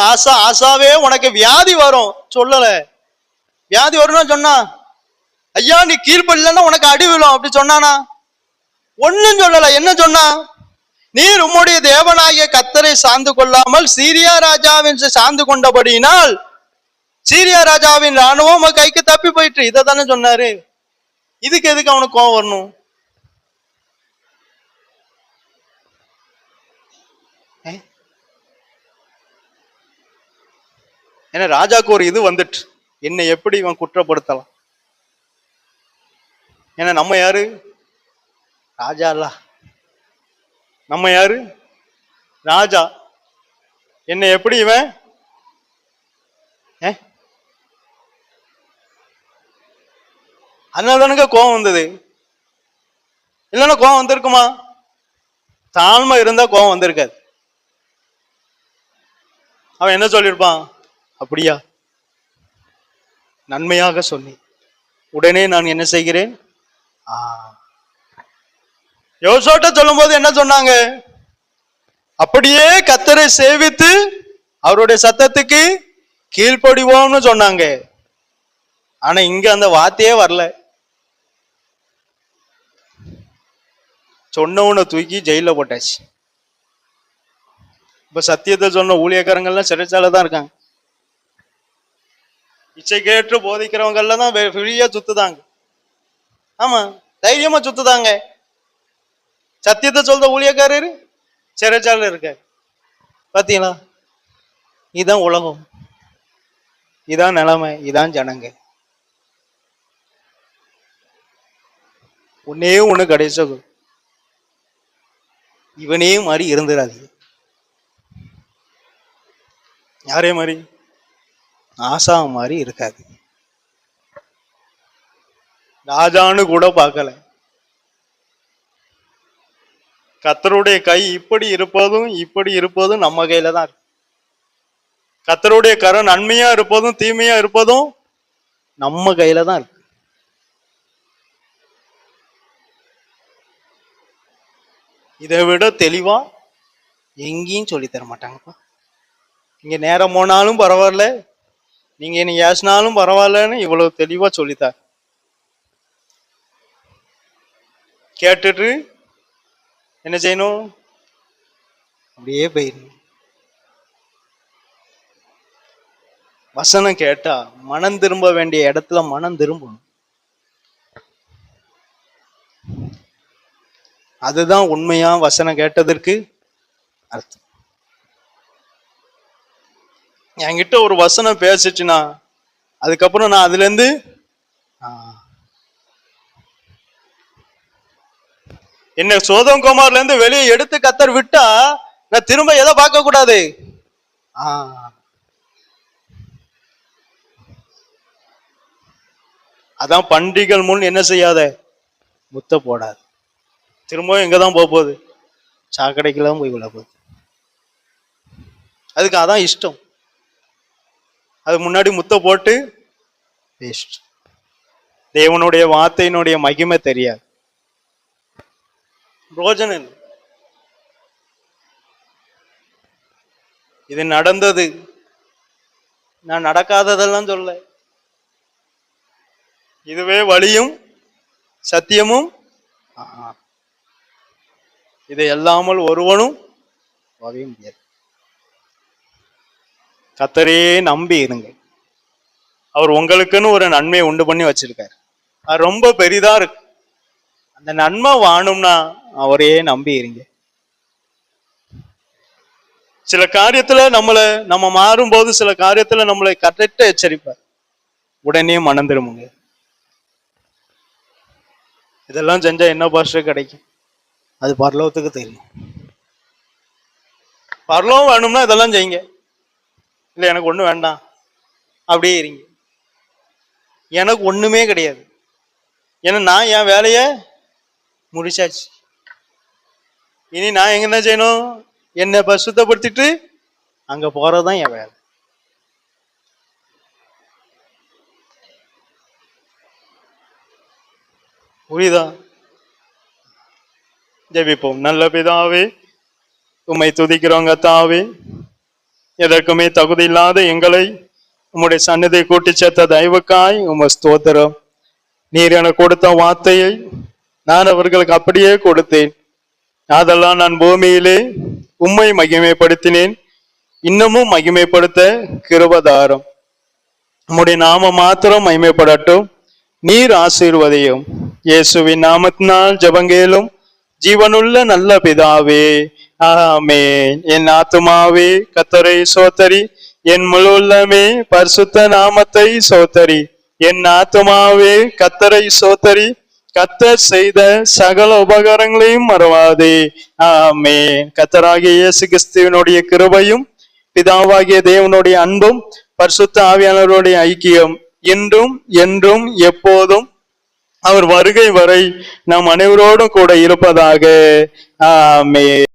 ஆசாவே உனக்கு வியாதி வரும் சொல்லல. வியாதி வரும்னு சொன்னா, ஐயா நீ கீழ்ப்படலன்னா உனக்கு அடி விழும் அப்படி சொன்னானா? ஒன்னும் சொல்லல. என்ன சொன்னா? நீர் உம்முடைய தேவனாகிய கத்தரை சார்ந்து கொள்ளாமல் சீரியா ராஜாவின் சார்ந்து கொண்டபடியினால் சீரியா ராஜாவின் ராணுவம் கைக்கு தப்பி போயிட்டு. இதை தானே சொன்னாரு. இதுக்கு எதுக்கு அவனுக்கு கோவம் வரணும்? ஏன்னா ராஜாக்கு ஒரு இது வந்துட்டு, என்னை எப்படி இவன் குற்றப்படுத்தலாம்? ஏன்னா நம்ம யாரு? ராஜா இல்ல. நம்ம யாரு? ராஜா. என்னை எப்படி இவன்? அதனால தானுங்க கோவம் வந்தது. இல்லைன்னா கோவம் வந்திருக்குமா? தாழ்மை இருந்தா கோவம் வந்திருக்காது. அவன் என்ன சொல்லியிருப்பான்? அப்படியா, நன்மையாக சொன்னேன், உடனே நான் என்ன செய்கிறேன். யோசோட்ட சொல்லும் போது என்ன சொன்னாங்க? அப்படியே கத்தரை சேவித்து அவருடைய சத்தத்துக்கு கீழ்ப்படிவோம்னு சொன்னாங்க. ஆனா இங்க அந்த வார்த்தையே வரல. சொன்னவனை தூக்கி ஜெயில போட்டாச்சு. இப்ப சத்தியத்தை சொன்ன ஊழியக்காரங்கள்லாம் சிறைச்சாலை தான் இருக்காங்க. இச்சை கேட்டு போதிக்கிறவங்க எல்லாம் தான் ஃப்ரீயா சுத்துதாங்க. ஆமா, தைரியமா சுத்துதாங்க. சத்தியத்தை சொல்ற ஊழியக்காரரு சிறைச்சாலை இருக்க. பாத்தீங்களா? இதான் உலகம், இதான் நிலைமை, இதான் ஜனங்க. ஒன்னே ஒண்ணு கடைசி, இவனே மாதிரி இருந்துடாது. யாரே மாதிரி? ஆசா மாதிரி இருக்காது. ராஜான்னு கூட பார்க்கல. கர்த்தருடைய கை இப்படி இருப்பதும் இப்படி இருப்பதும் நம்ம கையில தான் இருக்கு. கர்த்தருடைய கரம் நன்மையா இருப்பதும் தீமையா இருப்பதும் நம்ம கையில தான் இருக்கு. இதை விட தெளிவா எங்கேயும் சொல்லி தர மாட்டாங்கப்பா. இங்க நேரம் போனாலும் பரவாயில்ல, நீங்க என்ன ஏசினாலும் பரவாயில்லன்னு இவ்வளவு தெளிவா சொல்லித்தார். கேட்டுட்டு என்ன செய்யணும்? அப்படியே போயிடணும். வசனம் கேட்டா மனம் திரும்ப வேண்டிய இடத்துல மனம் திரும்பணும். அதுதான் உண்மையா வசனம் கேட்டதற்கு அர்த்தம். என்கிட்ட ஒரு வசனம் பேசிச்சுன்னா அதுக்கப்புறம் நான் அதுல இருந்து என்ன சோதம் குமார்ல இருந்து வெளியே எடுத்து கத்தர் விட்டா நான் திரும்ப எதை பார்க்க கூடாது? அதான் பண்டிகள் முன் என்ன செய்யாத? முத்த போடாது. திரும்ப எங்கதான் போக போகுது? சாக்கடைக்கெல்லாம் போய் விழ போகுது. அதுக்கு அதான் இஷ்டம். அது முன்னாடி முத்த போட்டு வேஸ்ட். தேவனுடைய வார்த்தையினுடைய மகிமை தெரியாது, பிரோஜனம் இல்லை. இது நடந்தது, நான் நடக்காததெல்லாம் சொல்ல. இதுவே வழியும் சத்தியமும், இதை எல்லாமல் ஒருவனும் வரவே முடியாது. கர்த்தரையே நம்பி இருங்க. அவர் உங்களுக்குன்னு ஒரு நன்மையை உண்டு பண்ணி வச்சிருக்காரு. அது ரொம்ப பெரிதா இருக்கு. அந்த நன்மை வாணும்னா அவரையே நம்பி இருங்க. சில காரியத்துல நம்ம மாறும்போது சில காரியத்துல நம்மளை கரெக்டா எச்சரிப்பார். உடனே மனம் திரும்புங்க. இதெல்லாம் செஞ்சா என்ன பாஸ்டர் கிடைக்கும்? அது பரலோகத்துக்கு தெரியும். பரலோகம் வேணும்னா இதெல்லாம் செய்யுங்க. இல்லை எனக்கு ஒண்ணு வேண்டாம் அப்படியே இருங்க. எனக்கு ஒண்ணுமே கிடையாது, ஏன்னா நான் என் வேலைய முடிச்சாச்சு. இனி நான் எங்க என்ன செய்யணும்? என்னை சுத்தப்படுத்திட்டு அங்க போறதுதான் என் வேலை. புரியுதா? ஜெபிப்போம். நல்ல பிதாவே, உம்மை துதிக்கிறோங்க தாவே. எதற்குமே தகுதி இல்லாத எங்களை உம்முடைய சன்னதியை கூட்டி சேர்த்த தயவுக்காய் உம ஸ்தோத்திரம். நீர் எனக்கு கொடுத்த வார்த்தையை நான் அவர்களுக்கு அப்படியே கொடுத்தேன். அதெல்லாம் நான் பூமியிலே உம்மை மகிமைப்படுத்தினேன். இன்னமும் மகிமைப்படுத்த கிருபதாரம். உம்முடைய நாம மாத்திரம் மகிமைப்படட்டும். நீர் ஆசீர்வதியும். இயேசுவின் நாமத்தினால் ஜெபங்கேலும் ஜீவனுள்ள நல்ல பிதாவே, ஆமென். என் ஆத்துமாவே கர்த்தரை சோத்தரி, என் முழு உள்ளமே பரிசுத்த நாமத்தை சோத்தரி. என் ஆத்துமாவே கர்த்தரை சோத்தரி, கர்த்தர் செய்த சகல உபகாரங்களையும் மறவாதே. ஆமென். கர்த்தராகிய இயேசு கிறிஸ்துவினுடைய கிருபையும் பிதாவாகிய தேவனுடைய அன்பும் பரிசுத்த ஆவியானவருடைய ஐக்கியம் இன்றும் என்றும் எப்போதும் அவர் வருகை வரை நாம் அனைவரோடும் கூட இருப்பதாக. ஆமென்.